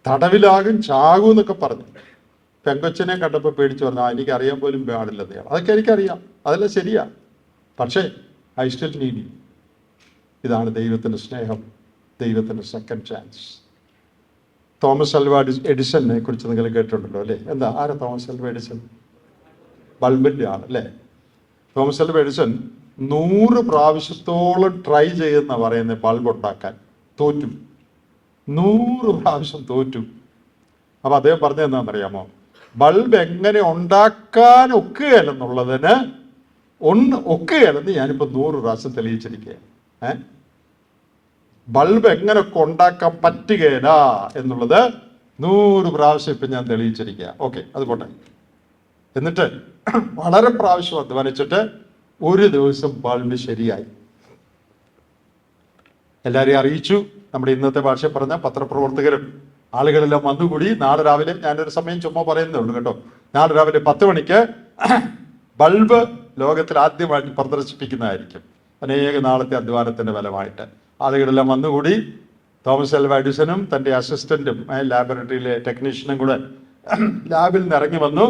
തടവിലാകും ചാകും എന്നൊക്കെ പറഞ്ഞു. പെങ്കൊച്ചിനെ കണ്ടപ്പോൾ പേടിച്ചു പറഞ്ഞു, എനിക്കറിയാൻ പോലും പാടില്ലെന്ന്. അതൊക്കെ എനിക്കറിയാം, അതെല്ലാം ശരിയാ. പക്ഷേ ഐ സ്റ്റിൽ നീഡ് യു. ഇതാണ് ദൈവത്തിൻ്റെ സ്നേഹം, ദൈവത്തിൻ്റെ സെക്കൻഡ് ചാൻസ്. തോമസ് അൽവ എഡിസനെ കുറിച്ച് നിങ്ങൾ കേട്ടിട്ടുണ്ടല്ലോ അല്ലേ? എന്താ, ആരാ തോമസ് അൽവ എഡിസൺ? ബൾബിൻ്റെ ആളല്ലേ. തോമസ് അൽവ എഡിസൺ 100 പ്രാവശ്യത്തോളം ട്രൈ ചെയ്യുന്ന പറയുന്നത് ബൾബ് ഉണ്ടാക്കാൻ. തോറ്റു, 100 പ്രാവശ്യം തോറ്റു. അപ്പം അദ്ദേഹം പറഞ്ഞത് എന്താണെന്നറിയാമോ? ബൾബ് എങ്ങനെ ഉണ്ടാക്കാൻ ഒക്കുകയല്ലെന്നുള്ളതിന് ഒക്കുകയല്ലെന്ന് ഞാനിപ്പോൾ 100 പ്രാവശ്യം തെളിയിച്ചിരിക്കുക. ബൾബ് എങ്ങനെയൊക്കെ ഉണ്ടാക്കാൻ പറ്റുകയില്ല എന്നുള്ളത് 100 പ്രാവശ്യം ഇപ്പം ഞാൻ തെളിയിച്ചിരിക്കുക. ഓക്കെ, അത് പോട്ടെ. എന്നിട്ട് വളരെ പ്രാവശ്യം അധ്വാനിച്ചിട്ട് ഒരു ദിവസം ബൾബ് ശരിയായി. എല്ലാവരെയും അറിയിച്ചു. നമ്മുടെ ഇന്നത്തെ ഭാഷ പറഞ്ഞ പത്രപ്രവർത്തകരും ആളുകളെല്ലാം വന്നുകൂടി. നാളെ രാവിലെ, ഞാനൊരു സമയം ചുമ്മാ പറയുന്നേ ഉള്ളൂ കേട്ടോ, നാളെ രാവിലെ 10 മണിക്ക് ബൾബ് ലോകത്തിൽ ആദ്യമായിട്ട് പ്രദർശിപ്പിക്കുന്നതായിരിക്കും. അനേക നാളത്തെ അധ്വാനത്തിൻ്റെ ഫലമായിട്ട് ആളുകളെല്ലാം വന്നുകൂടി. തോമസ് അൽവ എഡിസണും തൻ്റെ അസിസ്റ്റൻറ്റും ലാബറട്ടറിയിലെ ടെക്നീഷ്യനും കൂടെ ലാബിൽ നിന്ന് ഇറങ്ങി വന്നു.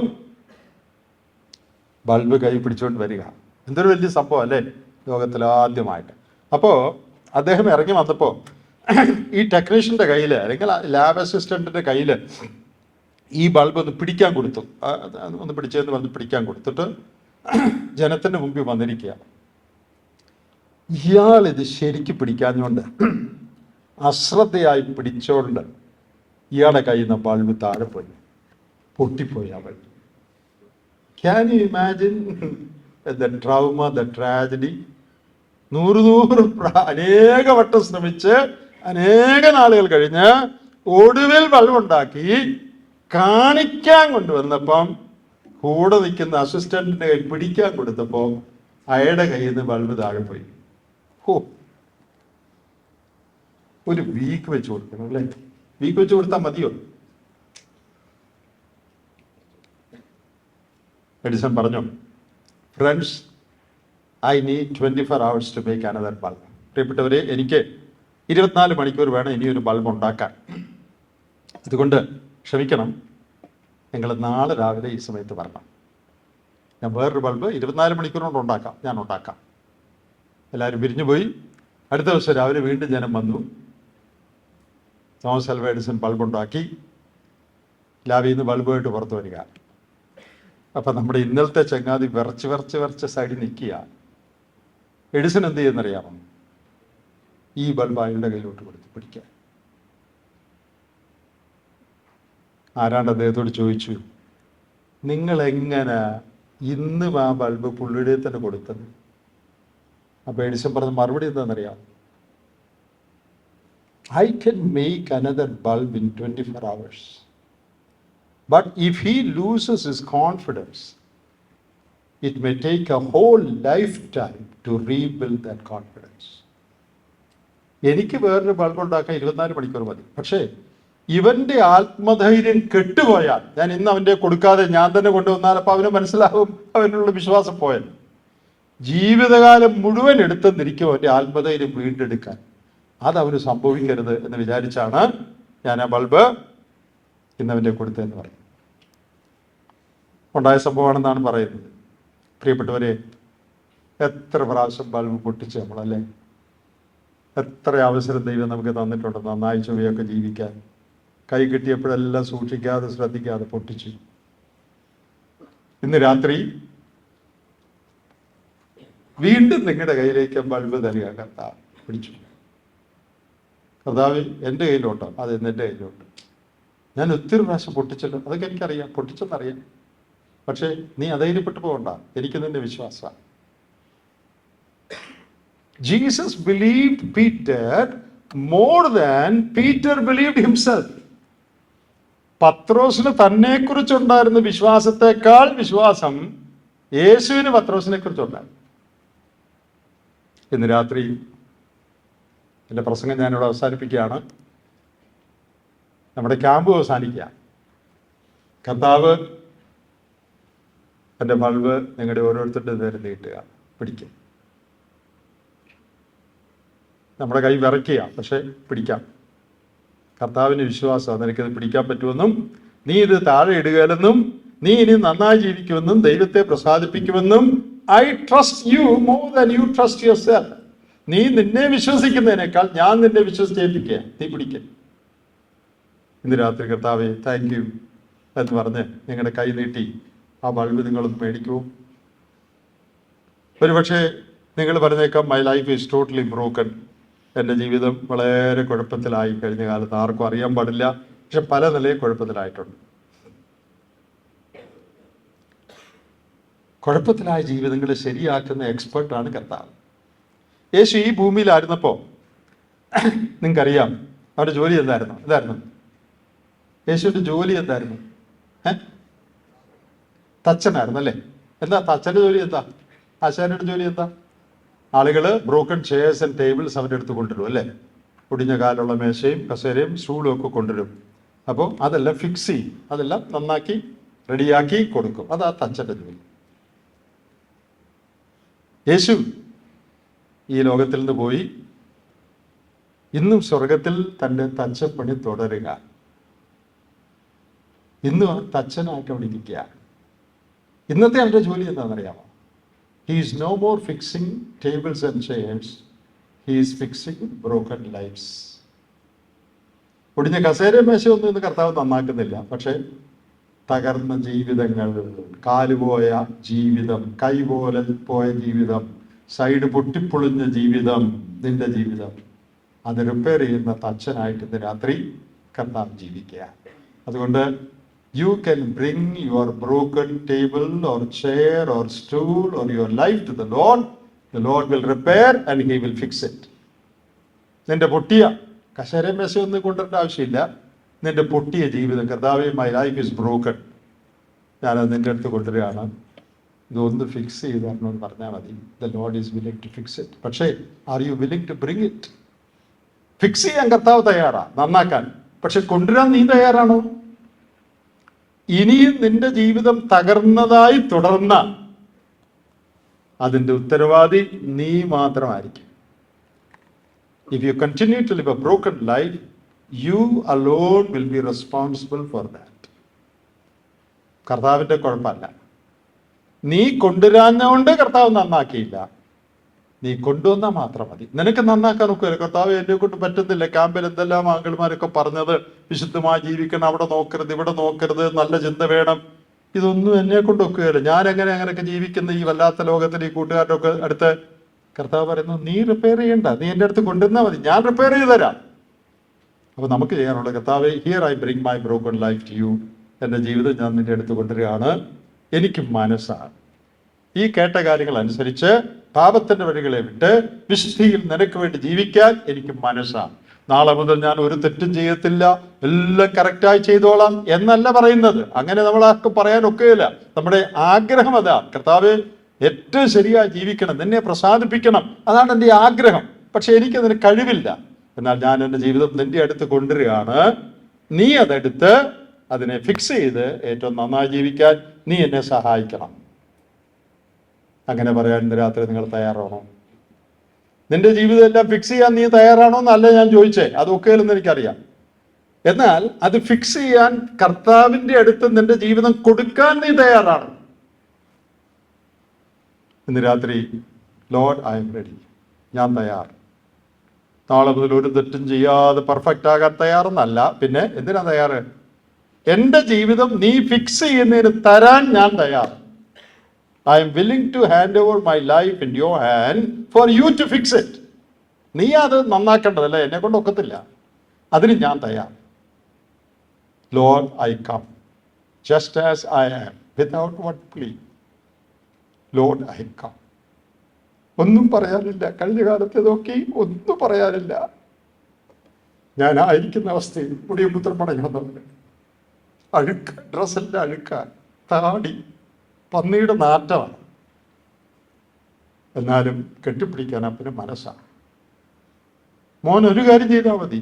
ബൾബ് കൈ പിടിച്ചുകൊണ്ട് വരിക. എന്തൊരു വലിയ സംഭവം അല്ലേ, ലോകത്തിൽ ആദ്യമായിട്ട്. അപ്പോൾ അദ്ദേഹം ഇറങ്ങി വന്നപ്പോൾ ഈ ടെക്നീഷ്യൻ്റെ കയ്യിൽ, അല്ലെങ്കിൽ ലാബ് അസിസ്റ്റൻറ്റിൻ്റെ കയ്യിൽ ഈ ബൾബ് ഒന്ന് പിടിക്കാൻ കൊടുത്തു. ഒന്ന് പിടിച്ചെന്ന് വന്ന് പിടിക്കാൻ കൊടുത്തിട്ട് ജനത്തിൻ്റെ മുമ്പിൽ വന്നിരിക്കുക. ഇയാൾ ഇത് ശരിക്ക് പിടിക്കാഞ്ഞുകൊണ്ട് അശ്രദ്ധയായി പിടിച്ചോണ്ട് ഇയാളുടെ കയ്യിൽ നിന്ന് ബൾബ് താഴെ പോയി, പൊട്ടിപ്പോയി ആ bulb. Can you imagine the trauma, the tragedy? 100 അനേക വട്ടം ശ്രമിച്ച് അനേക നാളുകൾ കഴിഞ്ഞ് ഒടുവിൽ ബൾബുണ്ടാക്കി കാണിക്കാൻ കൊണ്ടുവന്നപ്പം കൂടെ നിൽക്കുന്ന അസിസ്റ്റന്റിന്റെ കൈ പിടിക്കാൻ കൊടുത്തപ്പോൾ അയാളുടെ കയ്യിൽ നിന്ന് ബൾബ് താഴെ പോയി. ഒരു വീക്ക് വെച്ച് കൊടുക്കണം അല്ലേ? വീക്ക് വെച്ച് കൊടുത്താൽ മതിയോ? എഡിസൺ പറഞ്ഞു, friends, I need 24 hours to make another bulb. പ്രിയപ്പെട്ടവരെ, എനിക്ക് 24 മണിക്കൂർ വേണം ഇനിയൊരു ബൾബ് ഉണ്ടാക്കാൻ. അതുകൊണ്ട് ക്ഷമിക്കണം, നിങ്ങൾ നാളെ രാവിലെ ഈ സമയത്ത് വരണം. ഞാൻ വേറൊരു ബൾബ് 24 മണിക്കൂർ കൊണ്ട് ഉണ്ടാക്കാം, ഞാൻ ഉണ്ടാക്കാം. എല്ലാവരും പിരിഞ്ഞു പോയി. അടുത്ത ദിവസം രാവിലെ വീണ്ടും ജനം വന്നു. തോമസ് അൽവ എഡിസൺ ബൾബ് ഉണ്ടാക്കി. ലാബിൽ നിന്ന് ബൾബുമായിട്ട് പുറത്തു വരിക. അപ്പം നമ്മുടെ ഇന്നലത്തെ ചങ്ങാതി വിറച്ച് സൈഡിൽ നിൽക്കുക. എഡിസൺ എന്ത് ചെയ്യുന്നറിയാമോ? ഈ ബൾബ് അയാളുടെ കയ്യിലോട്ട് കൊടുത്ത് പിടിക്കാൻ. ആരാണ്ട് അദ്ദേഹത്തോട് ചോദിച്ചു, നിങ്ങളെങ്ങനെ ഇന്നും ആ ബൾബ് പുള്ളിയുടെ തന്നെ കൊടുത്തത്? അപ്പോൾ എഡിസൺ പറഞ്ഞ മറുപടി എന്താണെന്നറിയാം? I can make another bulb in 24 hours. But if he loses his confidence, it may take a whole lifetime to rebuild that confidence. എനിക്ക് വേറൊരു ബൾബ് ഉണ്ടാക്കാൻ 24 മണിക്കൂർ മതി. പക്ഷേ ഇവന്റെ ആത്മധൈര്യം കെട്ടുപോയാൽ, ഞാൻ ഇന്ന് അവൻ്റെ കൊടുക്കാതെ ഞാൻ തന്നെ കൊണ്ടുവന്നാൽ അപ്പം അവന് മനസ്സിലാവും അവനുള്ള വിശ്വാസം പോയാൽ. ജീവിതകാലം മുഴുവൻ എടുത്തെന്നിരിക്കും അവൻ്റെ ആത്മധൈര്യം വീണ്ടെടുക്കാൻ. അതവന് സംഭവിക്കരുത് എന്ന് വിചാരിച്ചാണ് ഞാൻ ആ ബൾബ് ഇന്നവൻ്റെ കൊടുത്തതെന്ന് പറയും. ഉണ്ടായ സംഭവമാണെന്നാണ് പറയുന്നത്. പ്രിയപ്പെട്ടവരെ, എത്ര പ്രാവശ്യം ബൾബ് പൊട്ടിച്ച് നമ്മളല്ലേ? എത്ര അവസരം ദൈവം നമുക്ക് തന്നിട്ടുണ്ട് നന്നായി ചൊവ്വയൊക്കെ ജീവിക്കാൻ. കൈ കിട്ടിയപ്പോഴെല്ലാം സൂക്ഷിക്കാതെ ശ്രദ്ധിക്കാതെ പൊട്ടിച്ചു. ഇന്ന് രാത്രി വീണ്ടും നിങ്ങളുടെ കയ്യിലേക്ക് ബൾബ് തരിക. കർത്താവ് പിടിച്ചു. കർത്താവ് എൻ്റെ കയ്യിലോട്ടോ? അത് എൻ്റെ കയ്യിലോട്ട്. ഞാൻ ഒത്തിരി പ്രാവശ്യം പൊട്ടിച്ചല്ലോ, അതൊക്കെ എനിക്കറിയാം, പൊട്ടിച്ചെന്നറിയാം. പക്ഷേ നീ അധൈര്യപ്പെട്ടു പോകണ്ട, എനിക്ക് നിന്റെ വിശ്വാസമാണ്. Jesus believed Peter more than Peter believed himself. പത്രോസിന് തന്നെക്കുറിച്ചുണ്ടായിരുന്ന വിശ്വാസത്തെക്കാൾ വിശ്വാസം യേശുവിന് പത്രോസിനെ കുറിച്ചുണ്ടായിരുന്നു. ഇന്ന് രാത്രി എൻ്റെ പ്രസംഗം ഞാനിവിടെ അവസാനിപ്പിക്കുകയാണ്. നമ്മുടെ ക്യാമ്പ് അവസാനിക്കുക. കർത്താവ് എൻ്റെ ബൾബ് നിങ്ങളുടെ ഓരോരുത്തരുടെ നേരെ നീട്ടുക, പിടിക്കുക. നമ്മുടെ കൈ വിറയ്ക്കുക, പക്ഷെ പിടിക്കാം. കർത്താവിന് വിശ്വാസം നിനക്കത് പിടിക്കാൻ പറ്റുമെന്നും നീ ഇത് താഴെ ഇടുകയെന്നും നീ ഇനി നന്നായി ജീവിക്കുമെന്നും ദൈവത്തെ പ്രസാദിപ്പിക്കുമെന്നും I trust you more than you trust yourself. നീ നിന്നെ വിശ്വസിക്കുന്നതിനേക്കാൾ ഞാൻ നിന്നെ വിശ്വസിച്ചേൽപ്പിക്കുക, നീ പിടിക്കുക. ഇന്ന് രാത്രി കർത്താവേ താങ്ക് യു എന്ന് പറഞ്ഞ് നിങ്ങളുടെ കൈ നീട്ടി ആ ബൾബ് നിങ്ങളൊന്ന് മേടിക്കൂ. ഒരുപക്ഷെ നിങ്ങൾ പറഞ്ഞേക്കാം my life is totally broken, എൻ്റെ ജീവിതം വളരെ കുഴപ്പത്തിലായി കഴിഞ്ഞ കാലത്ത്, ആർക്കും അറിയാൻ പാടില്ല, പക്ഷെ പല നിലയിൽ കുഴപ്പത്തിലായിട്ടുണ്ട്. കുഴപ്പത്തിലായ ജീവിതങ്ങളെ ശരിയാക്കുന്ന എക്സ്പെർട്ടാണ് കർത്താവ്. യേശു ഈ ഭൂമിയിലായിരുന്നപ്പോൾ നിങ്ങൾക്കറിയാം അവരുടെ ജോലി എന്തായിരുന്നു? യേശുവിൻ്റെ ജോലി എന്തായിരുന്നു? തച്ചനായിരുന്നു അല്ലേ? എന്താ തച്ചൻ്റെ ജോലി? എന്താ ആശാരിയുടെ ജോലി? എന്താ? ആളുകൾ ബ്രോക്കൺ ചെയർസ് ആൻഡ് ടേബിൾസ് അവരുടെ അടുത്ത് കൊണ്ടുവരും അല്ലേ? ഒടിഞ്ഞ കാലുള്ള മേശയും കസേരയും സ്റ്റൂളും ഒക്കെ കൊണ്ടുവരും. അപ്പോൾ അതെല്ലാം ഫിക്സ് ചെയ്യും, അതെല്ലാം നന്നാക്കി റെഡിയാക്കി കൊടുക്കും. അതാ തച്ചൻ്റെ ജോലി. യേശു ഈ ലോകത്തിൽ നിന്ന് പോയി ഇന്നും സ്വർഗത്തിൽ തൻ്റെ തച്ചപ്പണി തുടരുക. ഇന്നും അവൻ തച്ചനായിട്ട് അവിടെ ഇരിക്കുക. ഇന്നത്തെ അവൻ്റെ ജോലി എന്താണെന്നറിയാമോ? He is no more fixing tables and chairs. He is fixing broken lives. ഒടിഞ്ഞ കസേര മേശയൊന്നും ഇന്ന് കർത്താവ് നന്നാക്കുന്നില്ല, പക്ഷെ തകർന്ന ജീവിതങ്ങൾ, കാലുപോയ ജീവിതം, കൈ പോലെ പോയ ജീവിതം, സൈഡ് പൊട്ടിപ്പൊളിഞ്ഞ ജീവിതം, നിന്റെ ജീവിതം, അത് റിപ്പയർ ചെയ്യുന്ന തച്ചനായിട്ട് ഇന്ന് രാത്രി കർത്താവ് ജീവിക്കുക. അതുകൊണ്ട് you can bring your broken table or chair or stool or your life to the Lord. The Lord will repair and He will fix it. നിന്റെ പൊട്ടിയ കസേര മേശയൊന്നും കൊണ്ടുവരേണ്ട ആവശ്യമില്ല. നിന്റെ പൊട്ടിയ ജീവിതം, കർത്താവേ മൈ ലൈഫ് ഈസ് ബ്രോക്കൺ, ഞാനത് നിന്റെ അടുത്ത് കൊണ്ടുവരികയാണ്, ഇതൊന്ന് ഫിക്സ് ചെയ്ത് തരണമെന്ന് പറഞ്ഞാൽ മതി. The Lord is willing to fix it. പക്ഷേ are you willing to bring it? Fix ചെയ്യാൻ കർത്താവ് തയ്യാറാണ്, നന്നാക്കാൻ. പക്ഷെ കൊണ്ടുവരാൻ നീ തയ്യാറാണോ? ഇനിയും നിന്റെ ജീവിതം തകർന്നതായി തുടർന്ന അതിൻ്റെ ഉത്തരവാദി നീ മാത്രമായിരിക്കും. If you continue to live a broken life, you alone will be responsible for that. കർത്താവിൻ്റെ കുഴപ്പമല്ല. നീ കൊണ്ടുവരാഞ്ഞുകൊണ്ട് കർത്താവ് നന്നാക്കിയില്ല, നീ കൊണ്ടുവന്നാൽ മാത്രം മതി. നിനക്ക് നന്നാക്കാൻ ഒക്കുകയില്ല. കർത്താവ് എന്നെ കൊണ്ട് പറ്റുന്നില്ല. ക്യാമ്പിൽ എന്തെല്ലാം ആങ്കിൾമാരൊക്കെ പറഞ്ഞത്, വിശുദ്ധമായി ജീവിക്കണം, അവിടെ നോക്കരുത്, ഇവിടെ നോക്കരുത്, നല്ല ചിന്ത വേണം, ഇതൊന്നും എന്നെ കൊണ്ട് ഒക്കുകയില്ല. ഞാൻ അങ്ങനെയൊക്കെ ജീവിക്കുന്ന ഈ വല്ലാത്ത ലോകത്തിൽ ഈ കൂട്ടുകാരുടെ ഒക്കെ അടുത്ത് കർത്താവ് പറയുന്നു, നീ റിപ്പയർ ചെയ്യണ്ട, നീ എൻ്റെ അടുത്ത് കൊണ്ടുവന്നാൽ മതി, ഞാൻ റിപ്പയർ ചെയ്ത് തരാം. അപ്പോൾ നമുക്ക് ചെയ്യാനുള്ള, കർത്താവേ here I bring my broken life to you. എൻ്റെ ജീവിതം ഞാൻ നിൻ്റെ അടുത്ത് കൊണ്ടുവരികയാണ്. എനിക്ക് മനസ്സാണ് ഈ കേട്ട കാര്യങ്ങൾ അനുസരിച്ച് പാപത്തിന്റെ വഴികളെ വിട്ട് വിശുദ്ധിയിൽ നിനക്ക് വേണ്ടി ജീവിക്കാൻ എനിക്ക് മനസ്സാണ്. നാളെ മുതൽ ഞാൻ ഒരു തെറ്റും ചെയ്യത്തില്ല, എല്ലാം കറക്റ്റായി ചെയ്തോളാം എന്നല്ല പറയുന്നത്. അങ്ങനെ നമ്മളാർക്കും പറയാൻ ഒക്കുകയില്ല. നമ്മുടെ ആഗ്രഹം അതാ, കർത്താവ് ഏറ്റവും ശരിയായി ജീവിക്കണം, നിന്നെ പ്രസാദിപ്പിക്കണം, അതാണ് എൻ്റെ ആഗ്രഹം. പക്ഷെ എനിക്കതിന് കഴിവില്ല. എന്നാൽ ഞാൻ എൻ്റെ ജീവിതം നിന്റെ അടുത്ത് കൊണ്ടുവരികയാണ്. നീ അതെടുത്ത് അതിനെ ഫിക്സ് ചെയ്ത് ഏറ്റവും നന്നായി ജീവിക്കാൻ നീ എന്നെ സഹായിക്കണം. അങ്ങനെ പറയാൻ ഇന്ന് രാത്രി നിങ്ങൾ തയ്യാറാണോ? നിന്റെ ജീവിതം എല്ലാം ഫിക്സ് ചെയ്യാൻ നീ തയ്യാറാണോ എന്നല്ല ഞാൻ ചോദിച്ചേ, അതൊക്കെയല്ലെന്ന് എനിക്കറിയാം. എന്നാൽ അത് ഫിക്സ് ചെയ്യാൻ കർത്താവിൻ്റെ അടുത്ത് നിന്റെ ജീവിതം കൊടുക്കാൻ നീ തയ്യാറാണ്. ഇന്ന് രാത്രി ലോർഡ് ഐ എം റെഡി, ഞാൻ തയ്യാർ. നാളെ മുതൽ ഒരു തെറ്റും ചെയ്യാതെ പെർഫെക്റ്റ് ആകാൻ തയ്യാറെന്നല്ല, പിന്നെ എന്തിനാ തയ്യാറ്? എൻ്റെ ജീവിതം നീ ഫിക്സ് ചെയ്യുന്നതിന് തരാൻ ഞാൻ തയ്യാർ. I am willing to hand over my life in your hand for you to fix it. നീ അത് നന്നാക്കേണ്ടതല്ലേ, എന്നെ കൊണ്ട് ഒക്കത്തില്ല, അതിന് ഞാൻ തയ്യാർ. Lord, I come, just as I am, without one plea. Lord, I come. ഒന്നും പറയാനില്ല. കഴിഞ്ഞ കാലത്തെ നോക്കി ഒന്നും പറയാനില്ല. ഞാൻ ആയിരിക്കുന്ന അവസ്ഥയിൽ പുതിയപുത്രൻ മടങ്ങി വന്നവന് അഴുക്ക്, ഡ്രസ്സെല്ലാം അഴുക്കാൻ, താടി പന്നിയുടെ നാറ്റമാണ്. എന്നാലും കെട്ടിപ്പിടിക്കാൻ അപ്പന് മനസ്സാണ്. മോൻ ഒരു കാര്യം ചെയ്താൽ മതി,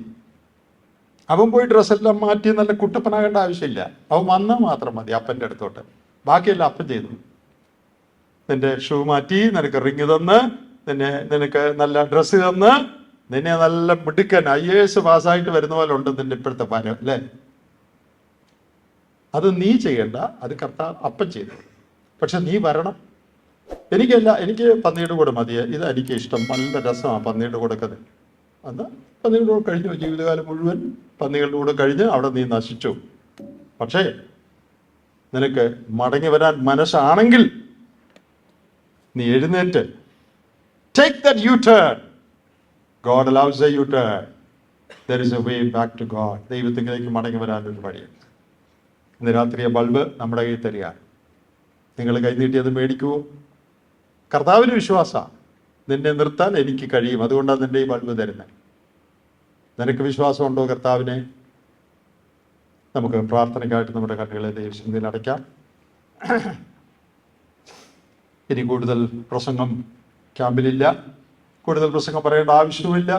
അവൻ പോയി ഡ്രസ്സെല്ലാം മാറ്റി നല്ല കുട്ടപ്പനാകേണ്ട ആവശ്യമില്ല. അവൻ വന്നാൽ മാത്രം മതി അപ്പൻ്റെ അടുത്തോട്ട്. ബാക്കിയെല്ലാം അപ്പൻ ചെയ്തു. നിന്റെ ഷൂ മാറ്റി, നിനക്ക് റിങ് തന്ന്, നിനക്ക് നല്ല ഡ്രസ്സ് തന്ന്, നിന്നെ നല്ല മിടുക്കൻ IAS പാസ്സായിട്ട് വരുന്ന പോലെ ഉണ്ട് നിന്റെ ഇപ്പോഴത്തെ പാരം, അല്ലേ? അത് നീ ചെയ്യണ്ട, അത് അപ്പൻ ചെയ്തു. പക്ഷെ നീ വരണം. എനിക്ക് പന്നിയുടെ കൂടെ മതിയെ, ഇത് എനിക്ക് ഇഷ്ടം, നല്ല രസമാണ് പന്നിയുടെ കൂടെ. അന്ന് പന്നിയുടെ കൂടെ കഴിഞ്ഞു, ജീവിതകാലം മുഴുവൻ പന്നികളുടെ കൂടെ കഴിഞ്ഞ് അവിടെ നീ നശിച്ചു. പക്ഷേ നിനക്ക് മടങ്ങി വരാൻ മനസ്സാണെങ്കിൽ നീ എഴുന്നേറ്റ്, take that U-turn. God allows a U-turn. There is a way back to God. ദൈവത്തിലേക്ക് മടങ്ങി വരാനൊരു വഴിയുണ്ട്. ഇന്ന് രാത്രിയെ ബൾബ് നമ്മുടെ കയ്യിൽ തരിക. നിങ്ങൾ കൈനീട്ടിയത് മേടിക്കുമോ? കർത്താവിന് വിശ്വാസമാണ്, നിന്നെ നിർത്താൻ എനിക്ക് കഴിയും, അതുകൊണ്ടാണ് നിന്റെ ഈ ബൾബ് തരുന്നത്. നിനക്ക് വിശ്വാസമുണ്ടോ കർത്താവിനെ? നമുക്ക് പ്രാർത്ഥനയ്ക്കായിട്ട് നമ്മുടെ കണ്ണുകളെ ദൈവസന്നിധിയിൽ അടയ്ക്കാം. ഇനി കൂടുതൽ പ്രസംഗം ക്യാമ്പിലില്ല, കൂടുതൽ പ്രസംഗം പറയേണ്ട ആവശ്യവുമില്ല.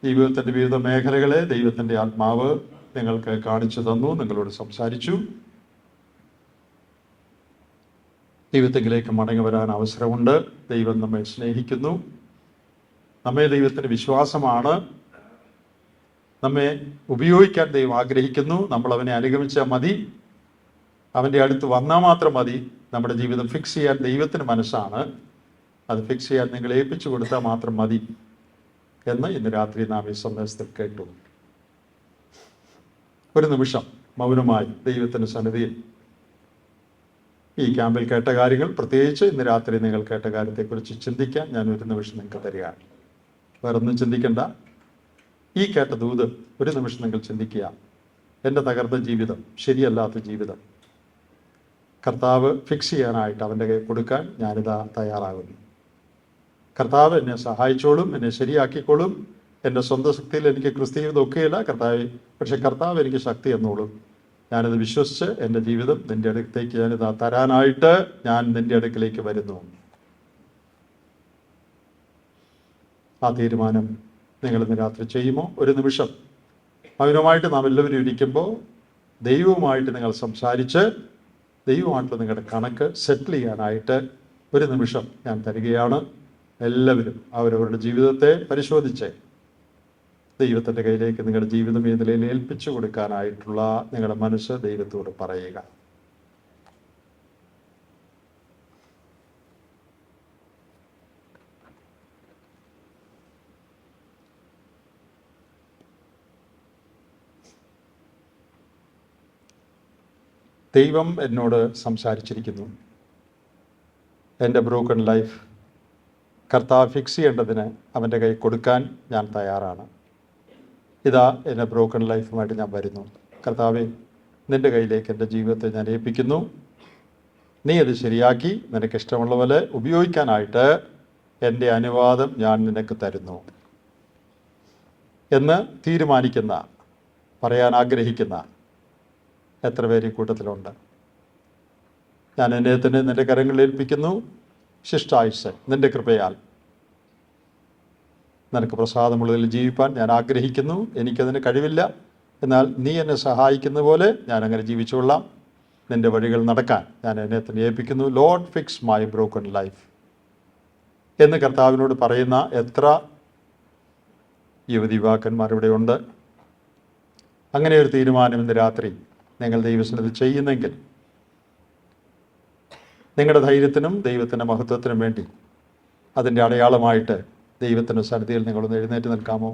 ജീവിതത്തിൻ്റെ വിവിധ മേഖലകളെ ദൈവത്തിൻ്റെ ആത്മാവ് നിങ്ങൾക്ക് കാണിച്ചു തന്നു, നിങ്ങളോട് സംസാരിച്ചു. ദൈവത്തിലേക്ക് മടങ്ങി വരാൻ അവസരമുണ്ട്. ദൈവം നമ്മെ സ്നേഹിക്കുന്നു, നമ്മെ ദൈവത്തിന് വിശ്വാസമാണ്, നമ്മെ ഉപയോഗിക്കാൻ ദൈവം ആഗ്രഹിക്കുന്നു. നമ്മൾ അവനെ അനുഗമിച്ചാൽ മതി, അവൻ്റെ അടുത്ത് വന്നാൽ മാത്രം മതി. നമ്മുടെ ജീവിതം ഫിക്സ് ചെയ്യാൻ ദൈവത്തിന് മനസ്സാണ്. അത് ഫിക്സ് ചെയ്യാൻ നിങ്ങൾ ഏൽപ്പിച്ചു കൊടുത്താൽ മാത്രം മതി എന്ന് ഇന്ന് രാത്രി നാം ഈ സന്ദേശത്തിൽ കേട്ടു. ഒരു നിമിഷം മൗനമായി ദൈവത്തിൻ്റെ സന്നിധിയിൽ ഈ ക്യാമ്പിൽ കേട്ട കാര്യങ്ങൾ, പ്രത്യേകിച്ച് ഇന്ന് രാത്രി നിങ്ങൾ കേട്ട കാര്യത്തെക്കുറിച്ച് ചിന്തിക്കാൻ ഞാൻ ഒരു നിമിഷം നിങ്ങൾക്ക് തരികയാണ്. വേറൊന്നും ചിന്തിക്കണ്ട. ഈ കേട്ട ദൂത് ഒരു നിമിഷം നിങ്ങൾ ചിന്തിക്കുക. എൻ്റെ തകർന്ന ജീവിതം, ശരിയല്ലാത്ത ജീവിതം കർത്താവ് ഫിക്സ് ചെയ്യാനായിട്ട് അവൻ്റെ കയ്യിൽ കൊടുക്കാൻ ഞാനിതാ തയ്യാറാകുന്നു. കർത്താവ് എന്നെ സഹായിച്ചോളും, എന്നെ ശരിയാക്കിക്കോളും. എൻ്റെ സ്വന്തം ശക്തിയിൽ എനിക്ക് ക്രിസ്തീയത ഒക്കെയില്ല കർത്താവ്, പക്ഷെ കർത്താവ് എനിക്ക് ശക്തി എന്നോളും. ഞാനത് വിശ്വസിച്ച് എൻ്റെ ജീവിതം നിൻ്റെ അടുത്തേക്ക് ഞാനിതാ തരാനായിട്ട് ഞാൻ നിൻ്റെ അടുക്കിലേക്ക് വരുന്നു. ആ തീരുമാനം നിങ്ങൾ ഇന്ന് രാത്രി ചെയ്യുമോ? ഒരു നിമിഷം മൗനമായിട്ട് നാം എല്ലാവരും ഇരിക്കുമ്പോൾ ദൈവവുമായിട്ട് നിങ്ങൾ സംസാരിച്ച് ദൈവമായിട്ടുള്ള നിങ്ങളുടെ കണക്ക് സെറ്റിൽ ചെയ്യാനായിട്ട് ഒരു നിമിഷം ഞാൻ തരികയാണ്. എല്ലാവരും അവരവരുടെ ജീവിതത്തെ പരിശോധിച്ച് ദൈവത്തിൻ്റെ കയ്യിലേക്ക് നിങ്ങളുടെ ജീവിതം ഈ നിലയിൽ ഏൽപ്പിച്ചു കൊടുക്കാനായിട്ടുള്ള നിങ്ങളുടെ മനസ്സ് ദൈവത്തോട് പറയുക. ദൈവം എന്നോട് സംസാരിച്ചിരിക്കുന്നു. എൻ്റെ ബ്രോക്കൺ ലൈഫ് കർത്താവ് ഫിക്സ് ചെയ്യേണ്ടതിന് അവൻ്റെ കൈ കൊടുക്കാൻ ഞാൻ തയ്യാറാണ്. ഇതാ എൻ്റെ ബ്രോക്കൺ ലൈഫുമായിട്ട് ഞാൻ വരുന്നു. കർത്താവെ, നിൻ്റെ കയ്യിലേക്ക് എൻ്റെ ജീവിതത്തെ ഞാൻ ഏൽപ്പിക്കുന്നു. നീ അത് ശരിയാക്കി നിനക്കിഷ്ടമുള്ള പോലെ ഉപയോഗിക്കാനായിട്ട് എൻ്റെ അനുവാദം ഞാൻ നിനക്ക് തരുന്നു എന്ന് തീരുമാനിക്കുന്ന, പറയാൻ ആഗ്രഹിക്കുന്ന എത്ര പേര് ഈ കൂട്ടത്തിലുണ്ട്? ഞാൻ എന്നെ തന്നെ നിൻ്റെ കരങ്ങളിൽ ഏൽപ്പിക്കുന്നു. ശിഷ്ടായുസ് നിൻ്റെ കൃപയാൽ നിനക്ക് പ്രസാദമുള്ളതിൽ ജീവിപ്പാൻ ഞാൻ ആഗ്രഹിക്കുന്നു. എനിക്കതിന് കഴിവില്ല, എന്നാൽ നീ എന്നെ സഹായിക്കുന്ന പോലെ ഞാൻ അങ്ങനെ ജീവിച്ചുകൊള്ളാം. നിൻ്റെ വഴികൾ നടക്കാൻ ഞാൻ എന്നെ തന്നെ ഏൽപ്പിക്കുന്നു. Lord fix my broken life എന്ന് കർത്താവിനോട് പറയുന്ന എത്ര യുവതിവാക്കന്മാരിവിടെ ഉണ്ട്? അങ്ങനെ ഒരു തീരുമാനം ഇന്ന് രാത്രി നിങ്ങൾ ദൈവസന്നിധിയിൽ ചെയ്യുന്നെങ്കിൽ നിങ്ങളുടെ ധൈര്യത്തിനും ദൈവത്തിൻ്റെ മഹത്വത്തിനും വേണ്ടി അതിൻ്റെ അടയാളമായിട്ട് ദൈവത്തിൻ്റെ സന്നിധിയിൽ നിങ്ങളൊന്ന് എഴുന്നേറ്റ് നിൽക്കാമോ?